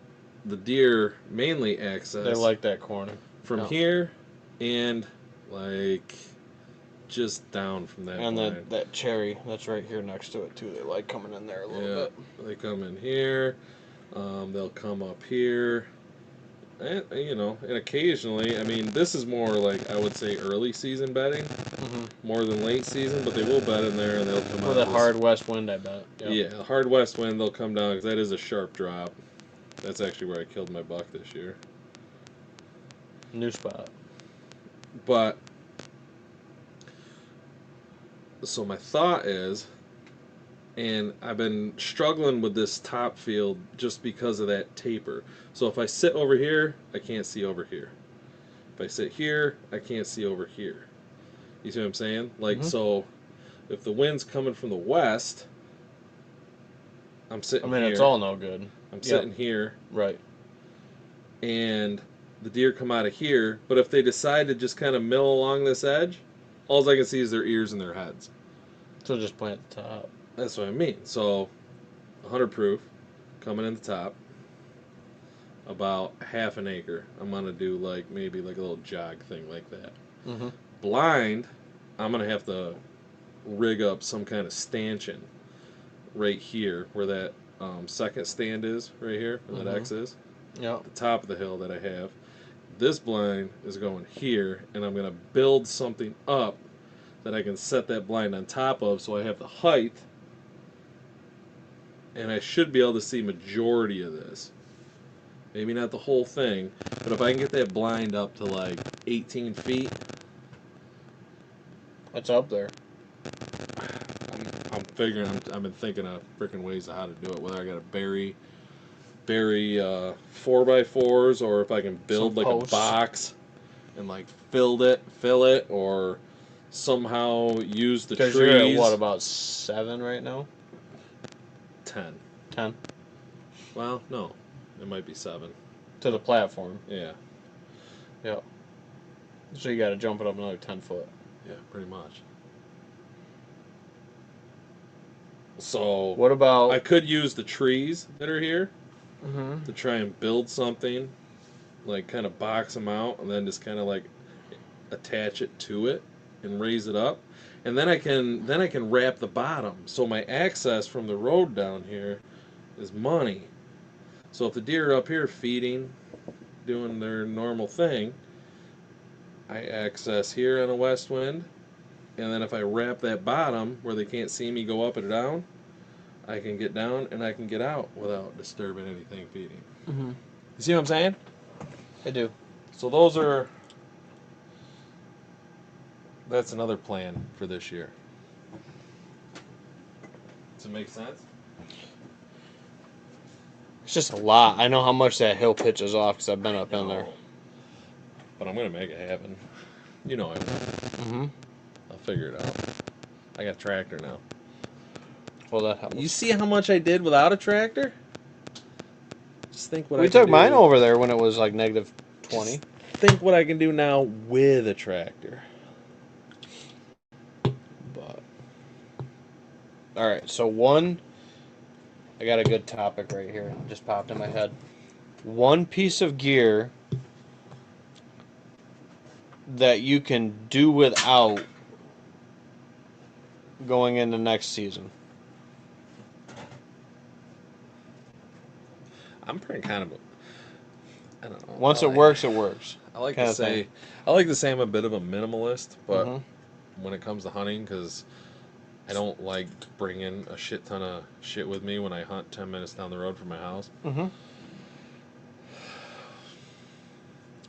the deer mainly access. They like that corner. From here and like just down from that. And blind. that cherry that's right here next to it too. They like coming in there a little bit. They come in here. They'll come up here. And, and occasionally, I mean, this is more like, I would say, early season bedding, more than late season, but they will bed in there and they'll come out. With a hard west wind, I bet. Yep. Yeah, hard west wind, they'll come down because that is a sharp drop. That's actually where I killed my buck this year. New spot. But, so my thought is, and I've been struggling with this top field just because of that taper. So if I sit over here, I can't see over here. If I sit here, I can't see over here. You see what I'm saying? Like, so if the wind's coming from the west, I'm sitting here. It's all no good. I'm sitting here. Right. And the deer come out of here. But if they decide to just kind of mill along this edge, all I can see is their ears and their heads. So just plant the top. That's what I mean. So 100 proof, coming in the top, about half an acre. I'm gonna do like maybe like a little jog thing like that. Mm-hmm. Blind, I'm gonna have to rig up some kind of stanchion right here where that second stand is, right here, where that X is. Yeah. The top of the hill that I have. This blind is going here, and I'm gonna build something up that I can set that blind on top of, so I have the height, and I should be able to see majority of this. Maybe not the whole thing, but if I can get that blind up to like 18 feet, That's up there. I'm figuring. I've been thinking of freaking ways of how to do it. Whether I got to bury 4x4s, or if I can build Some like posts. a box and like fill it, or somehow use the trees. Because you're at what, about 7 right now? 10. 10 Well, no, it might be 7. to the platform. Yeah, Yeah. So you got to jump it up another 10 foot. yeah, pretty much. So What about? I could use the trees that are here Mm-hmm. to try and build something, like kind of box them out, and then just kind of like attach it to it and raise it up, and then I can wrap the bottom, so my access from the road down here is money. So if the deer are up here feeding, doing their normal thing, I access here on a west wind, and then if I wrap that bottom where they can't see me go up and down, I can get down and I can get out without disturbing anything feeding. Mm-hmm. You see what I'm saying? I do. So that's another plan for this year. Does it make sense? It's just a lot. I know how much that hill pitches off because I've been up in there. But I'm going to make it happen. You know I will. Mm-hmm. I'll figure it out. I got a tractor now. Well, that helps. You see how much I did without a tractor? Just think what We I can took do. mine over there when it was like negative 20. Just think what I can do now with a tractor. But all right, so I got a good topic right here. It just popped in my head. One piece of gear that you can do without going into next season. I'm pretty kind of, I don't know. Once it works, it works. I like kind to of thing. say, I like to say I'm a bit of a minimalist, but Mm-hmm. when it comes to hunting, because I don't like bringing a shit ton of shit with me when I hunt 10 minutes down the road from my house. Mm-hmm.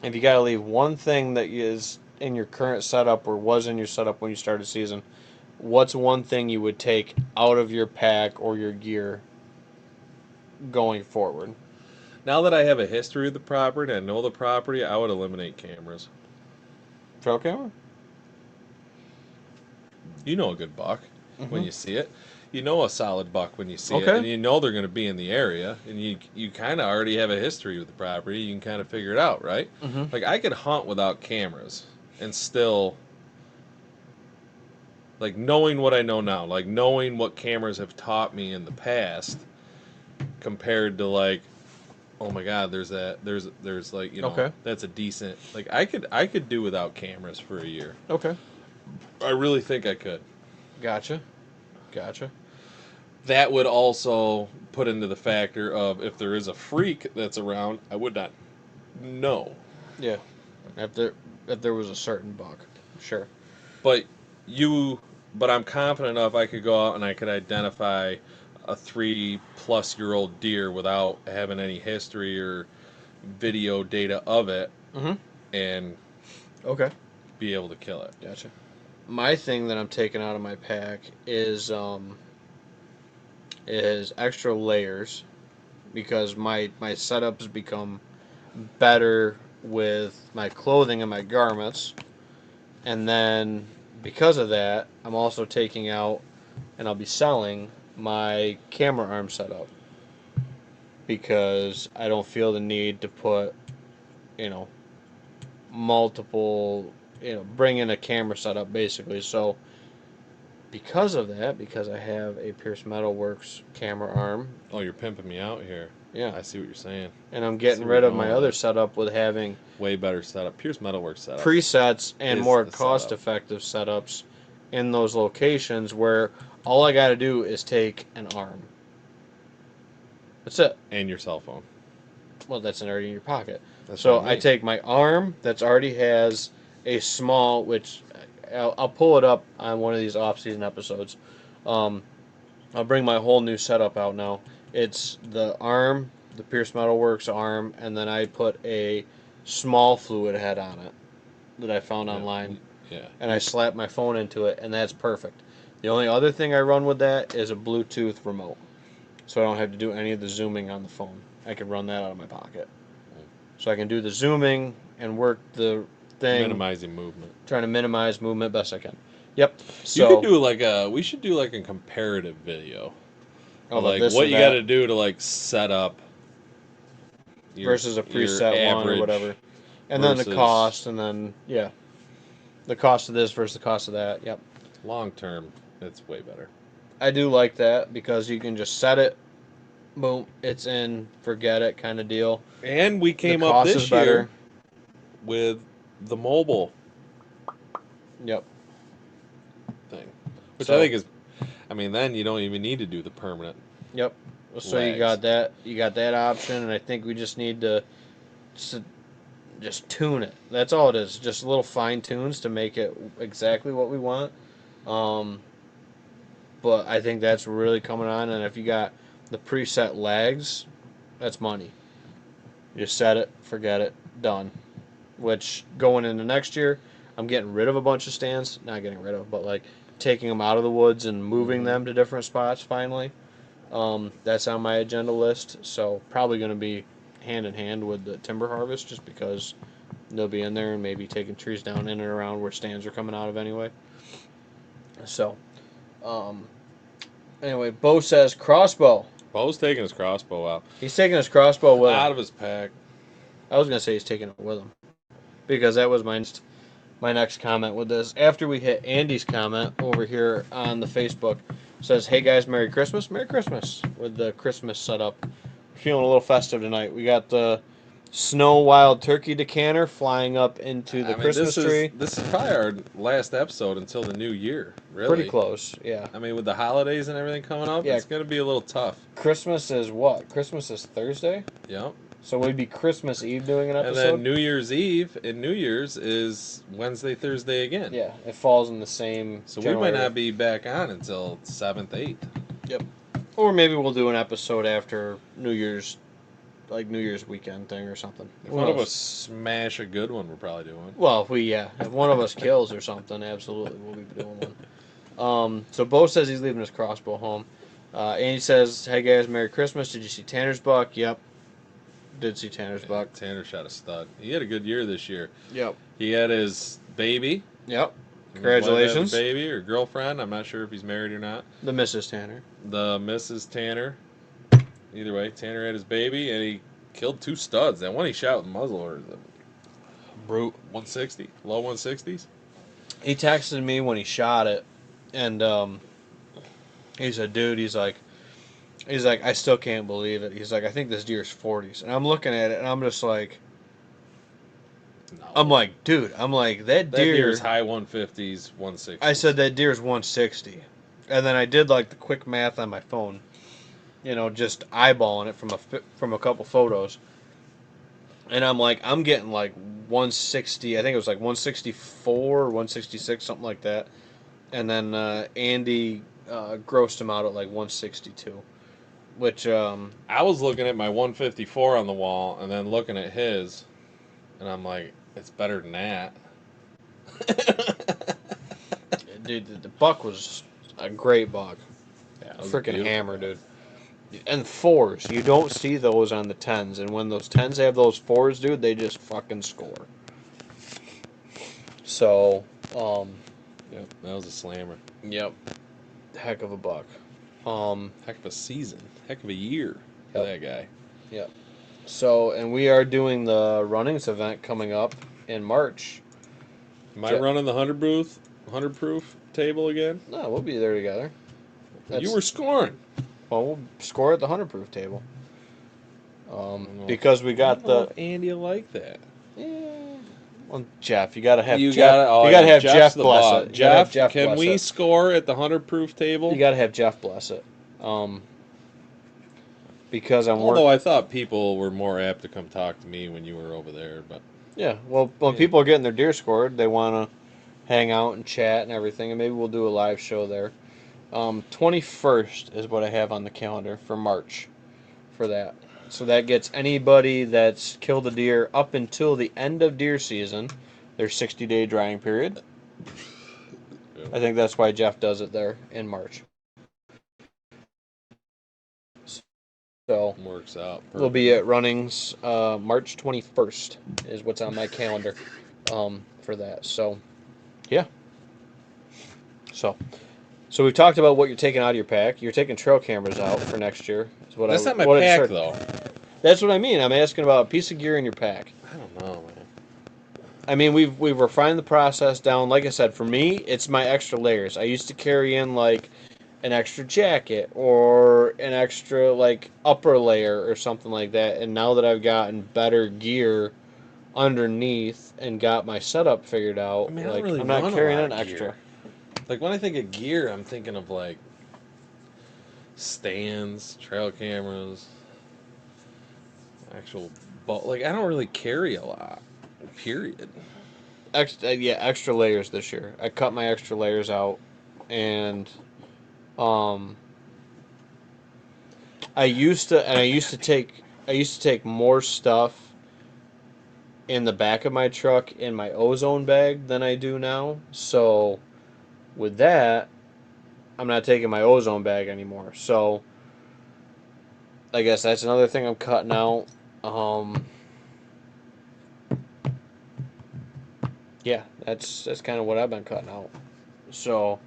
If you got to leave one thing that is in your current setup or was in your setup when you started season, what's one thing you would take out of your pack or your gear going forward? Now that I have a history of the property, I know the property, I would eliminate cameras. Trail camera? You know a good buck when Mm-hmm. you see it. You know a solid buck when you see it, Okay. and you know they're going to be in the area, and you kind of already have a history with the property. You can kind of figure it out, right? Mm-hmm. Like I could hunt without cameras and still, like knowing what I know now, like knowing what cameras have taught me in the past, compared to like, oh my God, there's like, you know, Okay. that's a decent, like I could do without cameras for a year. Okay. I really think I could. Gotcha. That would also put into the factor of if there is a freak that's around, I would not know. Yeah. If there was a certain buck. Sure. But I'm confident enough I could go out and I could identify a 3+ year-old deer without having any history or video data of it, Mm-hmm. and Okay. be able to kill it. Gotcha. My thing that I'm taking out of my pack is extra layers, because my setups become better with my clothing and my garments, and then because of that, I'm also taking out, and I'll be selling my camera arm setup, because I don't feel the need to put, multiple, bring in a camera setup basically. So because of that, because I have a Pierce Metalworks camera arm. Oh, you're pimping me out here. Yeah. I see what you're saying. And I'm getting rid of my other that. setup with having Way better setup. Pierce Metalworks setup. presets and more cost-effective setups in those locations where all I got to do is take an arm. That's it. And your cell phone. Well, that's already in your pocket. That's so what I mean. I take my arm that's already has a small, which I'll pull it up on one of these off-season episodes. I'll bring my whole new setup out now. It's the arm, the Pierce Metalworks arm, and then I put a small fluid head on it that I found online. Yeah. And I slap my phone into it, and that's perfect. The only other thing I run with that is a Bluetooth remote. So I don't have to do any of the zooming on the phone. I can run that out of my pocket. So I can do the zooming and work the thing. Minimizing movement. Trying to minimize movement best I can. Yep. So you could do we should do like a comparative video. Like what you got to do to like set up versus a preset one or whatever. And then the cost, and then, yeah. The cost of this versus the cost of that. Yep. Long term, it's way better. I do like that because you can just set it, boom, it's in, forget it kind of deal. And we came up this year with the mobile thing. Which I think is, then you don't even need to do the permanent. Yep. So legs. You got that option, and I think we just need to just tune it. That's all it is. Just little fine tunes to make it exactly what we want. But I think that's really coming on, and if you got the preset legs, that's money. You just set it, forget it, done. Which, going into next year, I'm getting rid of a bunch of stands. Not getting rid of, but like taking them out of the woods and moving them to different spots finally. That's on my agenda list, so probably going to be hand in hand with the timber harvest just because they'll be in there and maybe taking trees down in and around where stands are coming out of anyway. So, anyway, Bo says crossbow. Bo's taking his crossbow out. He's taking his crossbow with him. Out of his pack. I was going to say he's taking it with him because that was my next comment with this. After we hit Andy's comment over here on the Facebook, says, "Hey guys, Merry Christmas, Merry Christmas," with the Christmas setup. Feeling a little festive tonight. We got the snow wild turkey decanter flying up into the Christmas tree. This is probably our last episode until the new year, really. Pretty close, yeah. With the holidays and everything coming up, it's going to be a little tough. Christmas is what? Christmas is Thursday? Yep. So we'd be Christmas Eve doing an episode? And then New Year's Eve and New Year's is Wednesday, Thursday again. Yeah, it falls in the same So we might not be back on until 7th, 8th. Yep. Or maybe we'll do an episode after New Year's, like New Year's weekend thing or something. If one of us smash a good one, we're probably doing. Well, if one of us kills or something, absolutely, we'll be doing one. So Bo says he's leaving his crossbow home. Andy says, "Hey guys, Merry Christmas. Did you see Tanner's buck?" Yep. Did see Tanner's buck. Tanner shot a stud. He had a good year this year. Yep. He had his baby. Yep. Congratulations. His baby or girlfriend. I'm not sure if he's married or not. The Mrs. Tanner. The Mrs. Tanner. Either way, Tanner had his baby, and he killed 2 studs. That one he shot with muzzleloader is a brute. 160, low 160s. He texted me when he shot it, and he said, "Dude," he's like, "I still can't believe it." He's like, "I think this deer's 40s," and I'm looking at it, and I'm just like, no. I'm like, dude, that deer's high 150s, 160s. I said that deer's 160, and then I did like the quick math on my phone. Just eyeballing it from a couple photos. And I'm like, I'm getting like 160, I think it was like 164 or 166, something like that. And then Andy grossed him out at like 162. Which, I was looking at my 154 on the wall and then looking at his, and I'm like, it's better than that. Dude, the buck was a great buck. Yeah, freaking hammer, dude. And 4s. You don't see those on the 10s. And when those 10s have those 4s, dude, they just fucking score. So, yep, that was a slammer. Yep. Heck of a buck. Heck of a season. Heck of a year for that guy. Yep. So, and we are doing the runnings event coming up in March. Am I running the 100 proof table again? No, we'll be there together. You were scoring. Well, we'll score at the 100 proof table. Because we got if Andy will like that. Well, Jeff, you gotta have You Jeff. gotta, you gotta have Jeff's Jeff the bless boss. it. You gotta have Jeff, can bless we it. score at the 100 proof table? You gotta have Jeff bless it. Because Although I thought people were more apt to come talk to me when you were over there, but yeah. Well, when people are getting their deer scored, they want to hang out and chat and everything, and maybe we'll do a live show there. 21st is what I have on the calendar for March for that. So that gets anybody that's killed a deer up until the end of deer season, their 60-day drying period. I think that's why Jeff does it there in March. So works out. Perfect. We'll be at Runnings March 21st is what's on my calendar for that. So, yeah. So we've talked about what you're taking out of your pack. You're taking trail cameras out for next year. That's not my pack, though. That's what I mean. I'm asking about a piece of gear in your pack. I don't know, man. I mean, we've refined the process down. Like I said, for me, it's my extra layers. I used to carry in, like, an extra jacket or an extra, like, upper layer or something like that. And now that I've gotten better gear underneath and got my setup figured out, I'm not carrying an extra. Like, when I think of gear, I'm thinking of, like, stands, trail cameras, actual... Like, I don't really carry a lot, period. Extra layers this year. I cut my extra layers out, and I used to take more stuff in the back of my truck in my ozone bag than I do now. So with that, I'm not taking my ozone bag anymore. So I guess that's another thing I'm cutting out. Yeah, that's kind of what I've been cutting out. So,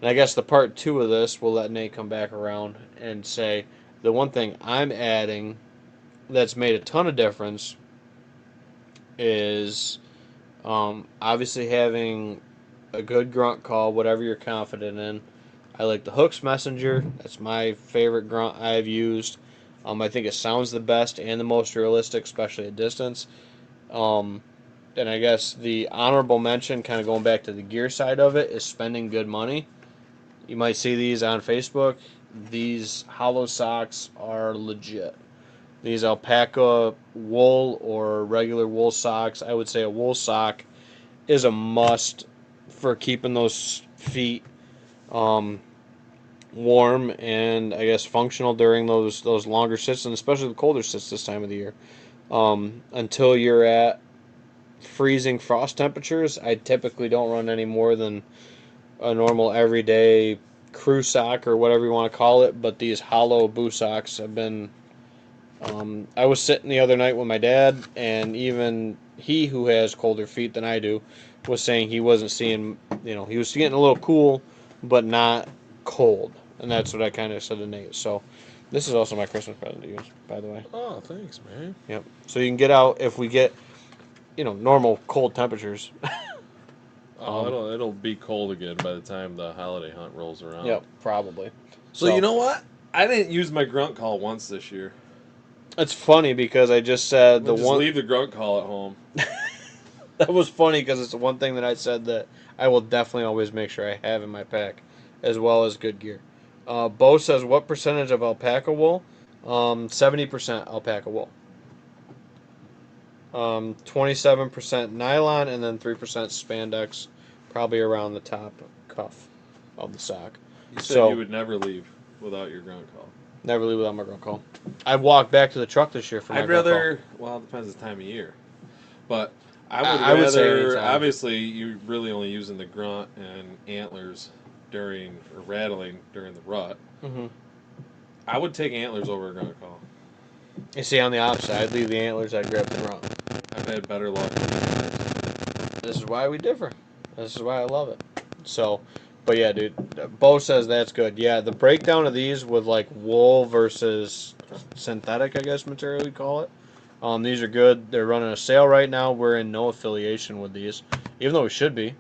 and I guess the part 2 of this, we'll let Nate come back around and say the one thing I'm adding that's made a ton of difference is obviously having a good grunt call, whatever you're confident in. I like the Hooks Messenger. That's my favorite grunt I've used. I think it sounds the best and the most realistic, especially at distance. And I guess the honorable mention, kind of going back to the gear side of it, is spending good money. You might see these on Facebook. These hollow socks are legit. These alpaca wool or regular wool socks, I would say a wool sock is a must for keeping those feet warm and I guess functional during those longer sits, and especially the colder sits this time of the year. Until you're at freezing frost temperatures, I typically don't run any more than a normal everyday crew sock or whatever you want to call it, but these hollow boot socks have been I was sitting the other night with my dad, and even he, who has colder feet than I do, was saying he wasn't seeing, he was getting a little cool, but not cold. And that's what I kind of said to Nate. So this is also my Christmas present to you, by the way. Oh, thanks, man. Yep. So you can get out if we get, normal cold temperatures. It'll be cold again by the time the holiday hunt rolls around. Yep, probably. So you know what? I didn't use my grunt call once this year. It's funny because I just said leave the grunt call at home. That was funny because it's the one thing that I said that I will definitely always make sure I have in my pack, as well as good gear. Bo says, what percentage of alpaca wool? 70% alpaca wool. 27% nylon, and then 3% spandex, probably around the top cuff of the sock. You said you would never leave without your grunt call. Never leave without my grunt call. I'd walk back to the truck this year for my grunt call. Well, it depends the time of year. But I would rather, obviously, you're really only using the grunt and antlers rattling during the rut. Mm-hmm. I would take antlers over a grunt call. You see, on the opposite, I'd leave the antlers, I'd grab the grunt. I've had better luck. This is why we differ. This is why I love it. So, but yeah, dude, Bo says that's good. Yeah, the breakdown of these with like wool versus synthetic, I guess, material we call it. These are good. They're running a sale right now. We're in no affiliation with these, even though we should be.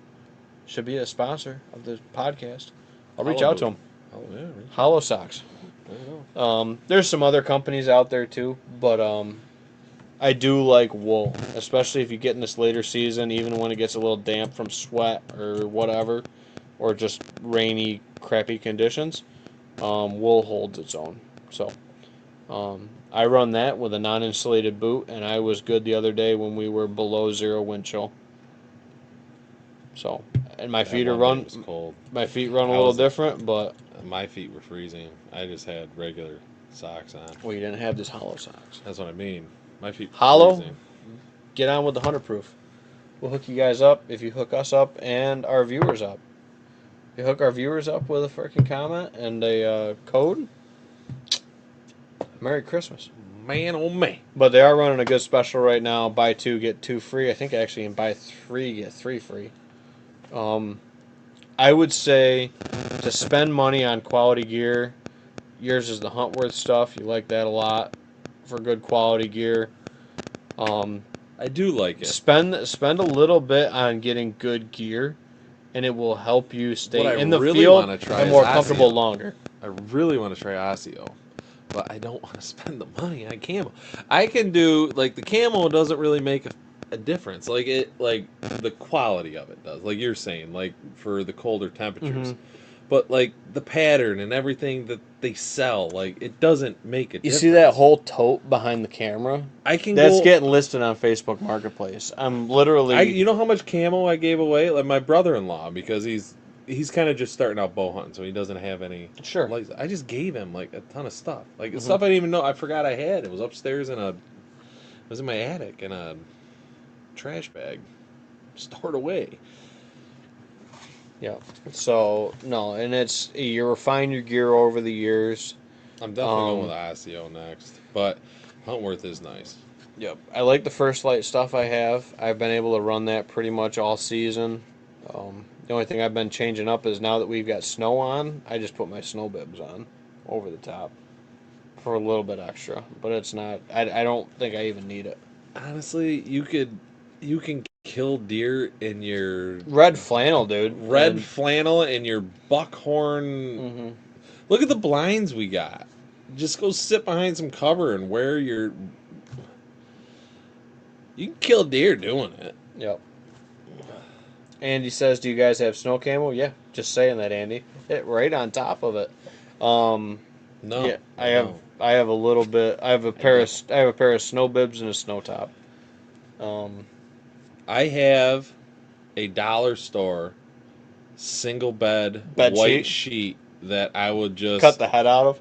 should be a sponsor of the podcast. I'll reach Hollow out to boot. them. Oh yeah. Hollow Socks. There you go. There's some other companies out there too, but I do like wool, especially if you get in this later season, even when it gets a little damp from sweat or whatever, or just rainy, crappy conditions. Wool holds its own. So I run that with a non-insulated boot, and I was good the other day when we were below 0 wind chill. So, and my feet was cold. My feet run a little different, but my feet were freezing. I just had regular socks on. well, you didn't have this hollow socks. That's what I mean. My feet were Hollow. freezing. Get on with the 100 proof. We'll hook you guys up if you hook us up and our viewers up. If you hook our viewers up with a freaking comment and a code, Merry Christmas. Man, oh man. But they are running a good special right now. Buy 2, get 2 free. I think actually in buy 3, get 3 free. I would say to spend money on quality gear. Yours is the Huntworth stuff. You like that a lot for good quality gear. I do like it. Spend a little bit on getting good gear, and it will help you stay in the field and more comfortable longer. I really want to try Osseo, but I don't want to spend the money on camo. I can do like the camo doesn't really make a difference. Like the quality of it does. Like you're saying, like for the colder temperatures. Mm-hmm. But like the pattern and everything that they sell, like it doesn't make a difference. You see that whole tote behind the camera? That's getting listed on Facebook Marketplace. I'm literally. You know how much camo I gave away? Like my brother-in-law, because he's kind of just starting out bow hunting, so he doesn't have any. Sure. Lights. I just gave him like a ton of stuff, like stuff I didn't even know. I forgot I had. It was upstairs it was in my attic in a trash bag, stored away. Yeah. So no, and you refine your gear over the years. I'm definitely going with Osseo next, but Huntworth is nice. Yep. I like the First Light stuff I have. I've been able to run that pretty much all season. The only thing I've been changing up is now that we've got snow on, I just put my snow bibs on over the top for a little bit extra. But it's not. I don't think I even need it. Honestly, you can kill deer in your red flannel, dude. Flannel and your buckhorn. Mm-hmm. Look at the blinds we got. Just go sit behind some cover and wear your. You can kill deer doing it. Yep. Andy says, "Do you guys have snow camo?" Yeah, just saying that, Andy. Right on top of it. No. Yeah, I have a little bit. I have a pair of snow bibs and a snow top. I have a dollar store single bed white sheet that I would just cut the head out of.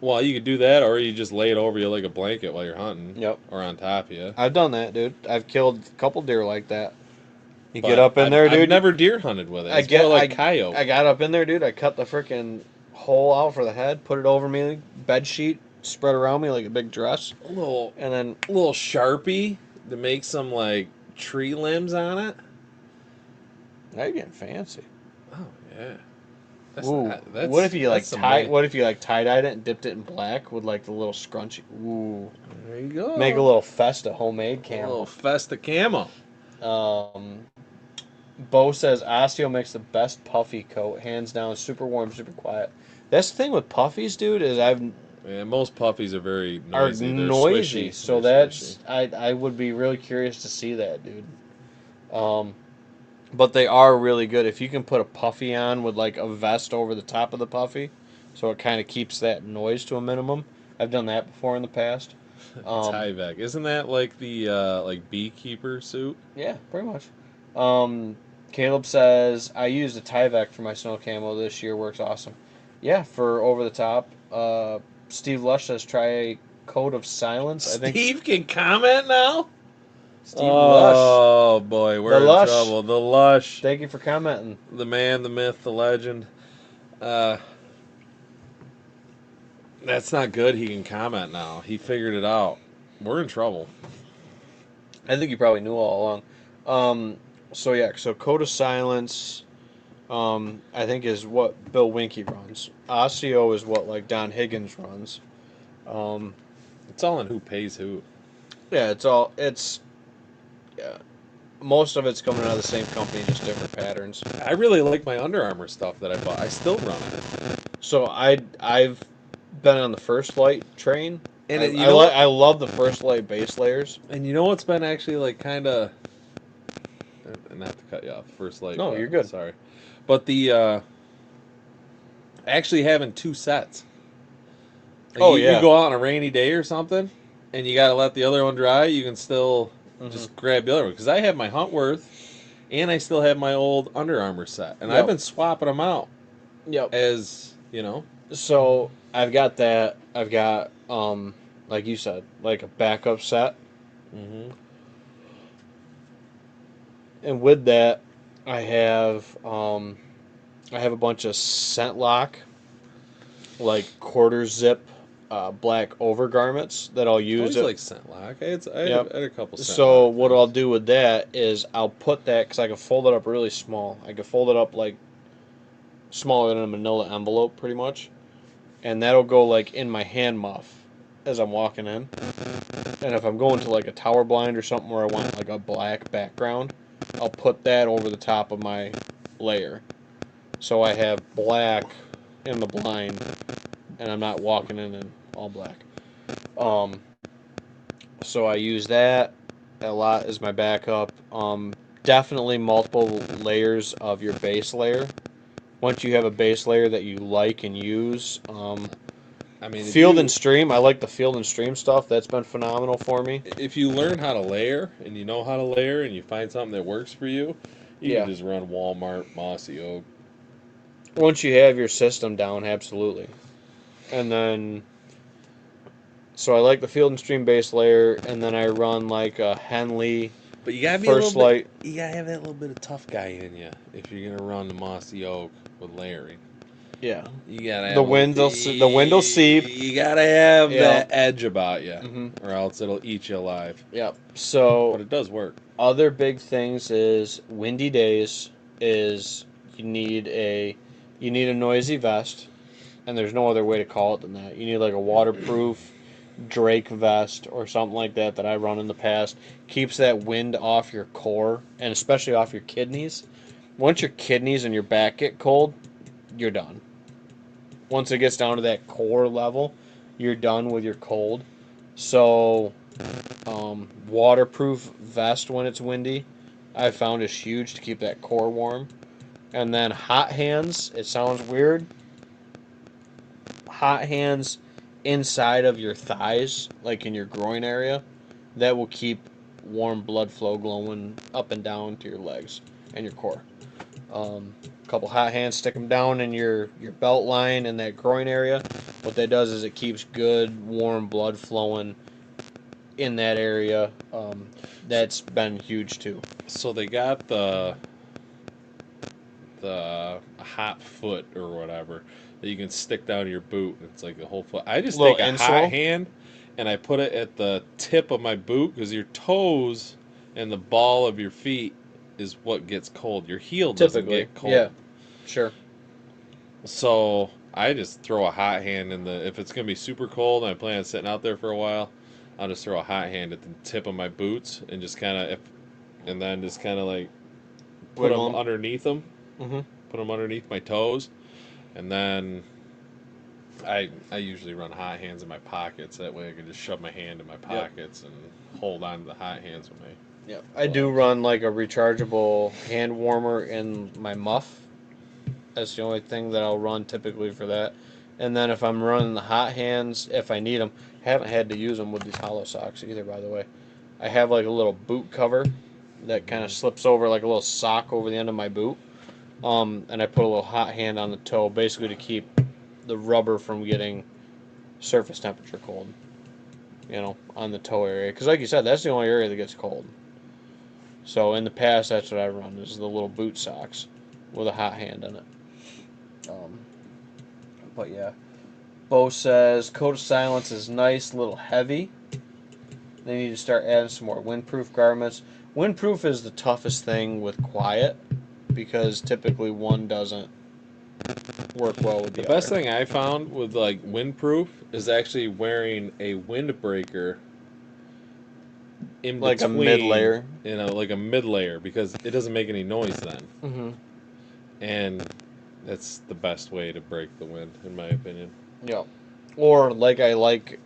Well, you could do that, or you just lay it over you like a blanket while you're hunting. Yep. Or on top of you. I've done that, dude. I've killed a couple deer like that. You get up in there, dude. I've never deer hunted with it. It's more like coyote. I got up in there, dude. I cut the freaking hole out for the head, put it over me, bed sheet, spread around me like a big dress. A little Sharpie to make some like tree limbs on it. Now you're getting fancy. Oh yeah. What if you like tie-dyed it and dipped it in black with like the little scrunchy? Ooh. There you go. Make a little Festa homemade camo. A little Festa camo. Bo says Osseo makes the best puffy coat, hands down. Super warm, super quiet. That's the thing with puffies, dude. Most puffies are very noisy. They're noisy. Swishy. So that's I would be really curious to see that, dude. But they are really good. If you can put a puffy on with like a vest over the top of the puffy, so it kind of keeps that noise to a minimum. I've done that before in the past. Tyvek, isn't that like the like beekeeper suit? Yeah, pretty much. Caleb says I used a Tyvek for my snow camo this year. Works awesome. Yeah, for over the top. Steve Lush says try a Code of Silence. Steve can comment now. Steve Lush. Oh boy, we're in trouble. The Lush. Thank you for commenting. The man, the myth, the legend. That's not good. He can comment now. He figured it out. We're in trouble. I think you probably knew all along. So Code of Silence, I think is what Bill Winke runs. Osseo is what like Don Higgins runs. It's all in who pays who. Yeah, yeah. most of it's coming out of the same company, just different patterns. I really like my Under Armour stuff that I bought. I still run it. So I've been on the First Light train, And I love the First Light base layers. And you know what's been actually like kind of, not to cut you off, First Light. No, you're good. Sorry, but the actually having two sets. Like you go out on a rainy day or something, and you got to let the other one dry. You can still just grab the other one, because I have my Huntworth, and I still have my old Under Armour set, and I've been swapping them out. Yep. As you know. So I've got that. I've got like you said, like a backup set. Mm-hmm. And with that, I have a bunch of scent lock, like quarter zip, black overgarments that I'll use. I always like scent lock. I had a couple. So what I'll do with that is I'll put that, because I can fold it up really small. I can fold it up like smaller than a manila envelope, pretty much, and that'll go like in my hand muff as I'm walking in. And if I'm going to like a tower blind or something where I want like a black background, I'll put that over the top of my layer, so I have black in the blind, and I'm not walking in all black. So I use that a lot as my backup. Definitely multiple layers of your base layer. Once you have a base layer that you like and use, Field and Stream. I like the Field and Stream stuff. That's been phenomenal for me. If you learn how to layer, and you know how to layer, and you find something that works for you, you can just run Walmart, Mossy Oak. Once you have your system down, absolutely. And then, so I like the Field and Stream base layer, and then I run like a Henley. But you gotta be First Light. You gotta have that little bit of tough guy in you if you're gonna run the Mossy Oak with layering. Yeah, you gotta have the wind will seep. You gotta have that edge about you, or else it'll eat you alive. Yep. So, but it does work. Other big things is windy days. Is you need a noisy vest, and there's no other way to call it than that. You need like a waterproof Drake vest or something like that I run in the past. Keeps that wind off your core, and especially off your kidneys. Once your kidneys and your back get cold, you're done. Once it gets down to that core level, you're done with your cold. So, waterproof vest when it's windy, I found is huge to keep that core warm. And then hot hands, it sounds weird. Hot hands inside of your thighs, like in your groin area, that will keep warm blood flow glowing up and down to your legs and your core. A couple hot hands, stick them down in your belt line and that groin area. What that does is it keeps good warm blood flowing in that area. That's been huge too. So they got the hot foot or whatever that you can stick down your boot. It's like the whole foot. I just take a hot hand and I put it at the tip of my boot, because your toes and the ball of your feet is what gets cold. Your heel doesn't get cold. Yeah, sure. So I just throw a hot hand in if it's going to be super cold and I plan on sitting out there for a while, I'll just throw a hot hand at the tip of my boots and just kind of, like put them underneath them. Mm-hmm. Put them underneath my toes. And then I usually run hot hands in my pockets. That way I can just shove my hand in my pockets and hold on to the hot hands with me. Yeah, I do run like a rechargeable hand warmer in my muff. That's the only thing that I'll run typically for that. And then if I'm running the hot hands, if I need them, haven't had to use them with these hollow socks either, by the way. I have like a little boot cover that kind of slips over like a little sock over the end of my boot. And I put a little hot hand on the toe, basically to keep the rubber from getting surface temperature cold, on the toe area. Because like you said, that's the only area that gets cold. So in the past, that's what I run, is the little boot socks with a hot hand in it. But yeah. Bo says, Code of Silence is nice, a little heavy. They need to start adding some more windproof garments. Windproof is the toughest thing with quiet, because typically one doesn't work well with the other. The best thing I found with like windproof is actually wearing a windbreaker in like between, a mid layer. like a mid layer, because it doesn't make any noise then. Mm-hmm. And that's the best way to break the wind, in my opinion. Yeah. Or I like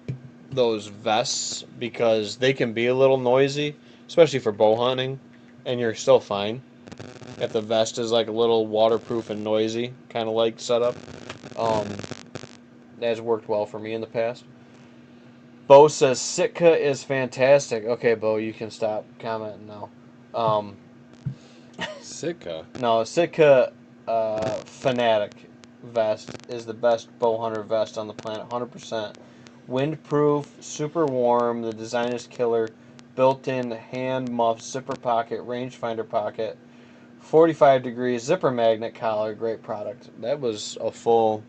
those vests because they can be a little noisy, especially for bow hunting, and you're still fine. If the vest is like a little waterproof and noisy, kind of like setup, that has worked well for me in the past. Bo says Sitka is fantastic. Okay, Bo, you can stop commenting now. Sitka. No, Sitka Fanatic vest is the best bow hunter vest on the planet, 100%. Windproof, super warm, the design is killer, built-in hand muff, zipper pocket, rangefinder pocket, 45 degrees, zipper magnet collar, great product. That was a full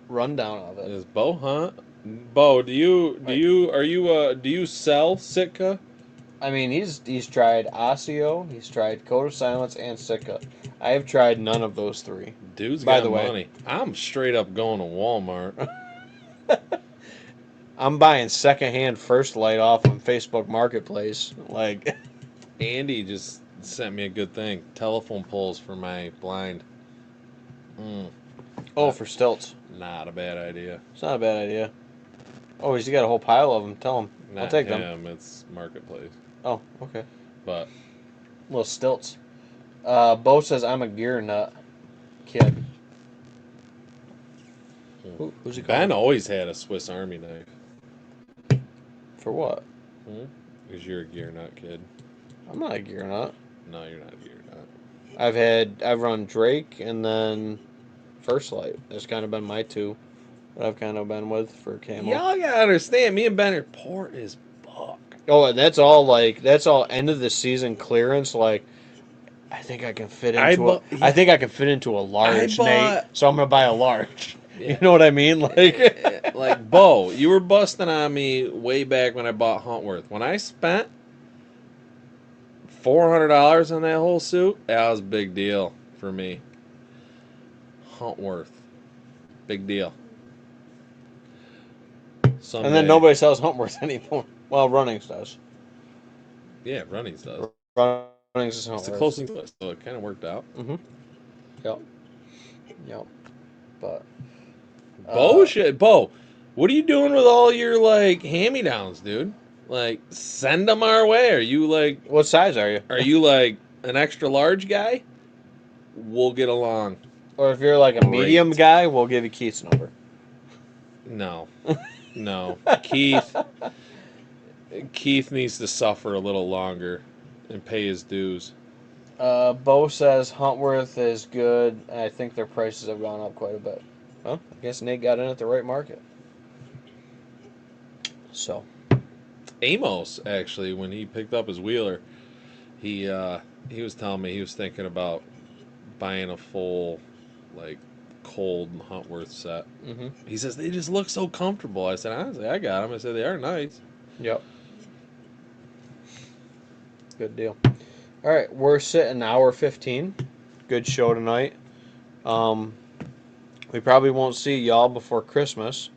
rundown of it. Is Bo hunt? Bo, do you sell Sitka? I mean, he's tried Osseo, he's tried Code of Silence, and Sitka. I have tried none of those three. Dude's By got the way, money. I'm straight up going to Walmart. I'm buying secondhand First Light off of Facebook Marketplace. Like, Andy just sent me a good thing. Telephone poles for my blind. for stilts. Not a bad idea. It's not a bad idea. Oh, he's got a whole pile of them. Tell him. I'll take them. It's Marketplace. Oh, okay. But Little stilts. Bo says I'm a gear nut kid. Who's he calling? Ben always had a Swiss Army knife. For what? Because you're a gear nut kid. I'm not a gear nut. No, you're not a gear nut. I've run Drake and then First Light. That's kind of been my two that I've kind of been with for camo. Y'all gotta understand, me and Ben are poor as fuck. Oh, and that's all end of the season clearance. Like, I think I can fit into I think I can fit into a large, Nate. So I'm gonna buy a large. Yeah. You know what I mean? Like, like Bo, you were busting on me way back when I bought Huntworth. When I spent $400 on that whole suit, that was a big deal for me. Huntworth, big deal. Someday. And then nobody sells Huntworth anymore. Well, Runnings does. Yeah, Runnings does. Runnings is Huntworth. It's the closest to it, so it kind of worked out. Mm-hmm. Yep. But Bo, what are you doing with all your hand-me-downs, dude? Like, send them our way. Are you what size are you? Are you an extra large guy? We'll get along. Or if you're a medium guy, we'll give you Keith's number. No. Keith needs to suffer a little longer and pay his dues. Bo says Huntworth is good. I think their prices have gone up quite a bit. Well, I guess Nate got in at the right market. So, Amos, actually, when he picked up his wheeler, he was telling me he was thinking about buying a full, cold Huntworth set. Mm-hmm. He says, they just look so comfortable. I said, honestly, I got them. I said, they are nice. Yep. Good deal. All right, we're sitting hour 15. Good show tonight. We probably won't see y'all before Christmas,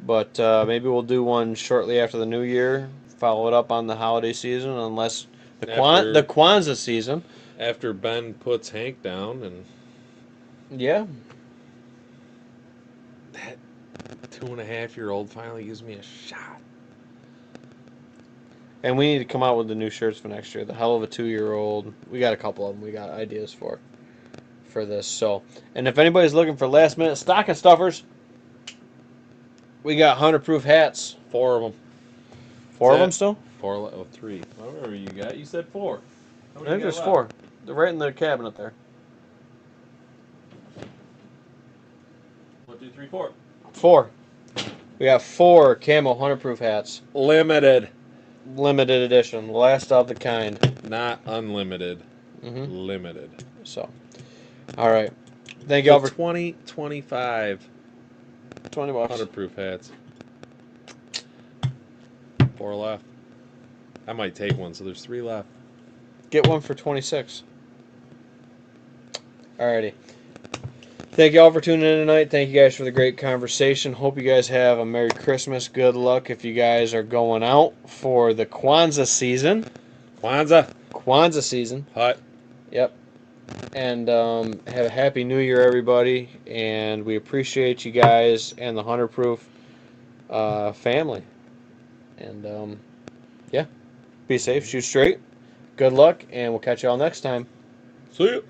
but maybe we'll do one shortly after the New Year. Follow it up on the holiday season, unless the Kwanzaa season. After Ben puts Hank down, and yeah, that 2.5-year-old finally gives me a shot. And we need to come out with the new shirts for next year. The hell of a 2-year-old. We got a couple of them. We got ideas for this. So, and if anybody's looking for last minute stocking stuffers, we got 100-proof hats. 4 of them. 4 of them still? 3. Whatever you got. You said 4. I think there's 4. They're right in the cabinet there. 1, 2, 3, 4. 4. We got 4 camo 100-proof hats. Limited Edition. Last of the kind. Not unlimited. Mm-hmm. Limited. So, all right. Thank y'all for 20, 25. $20. 100-proof hats. 4 left. I might take one, so there's 3 left. Get one for $26. Alrighty. Thank you all for tuning in tonight. Thank you guys for the great conversation. Hope you guys have a Merry Christmas. Good luck if you guys are going out for the Kwanzaa season. Kwanzaa season. Hut. Yep. And have a Happy New Year, everybody. And we appreciate you guys and the Hunter Proof family. And yeah, be safe, shoot straight. Good luck, and we'll catch you all next time. See you.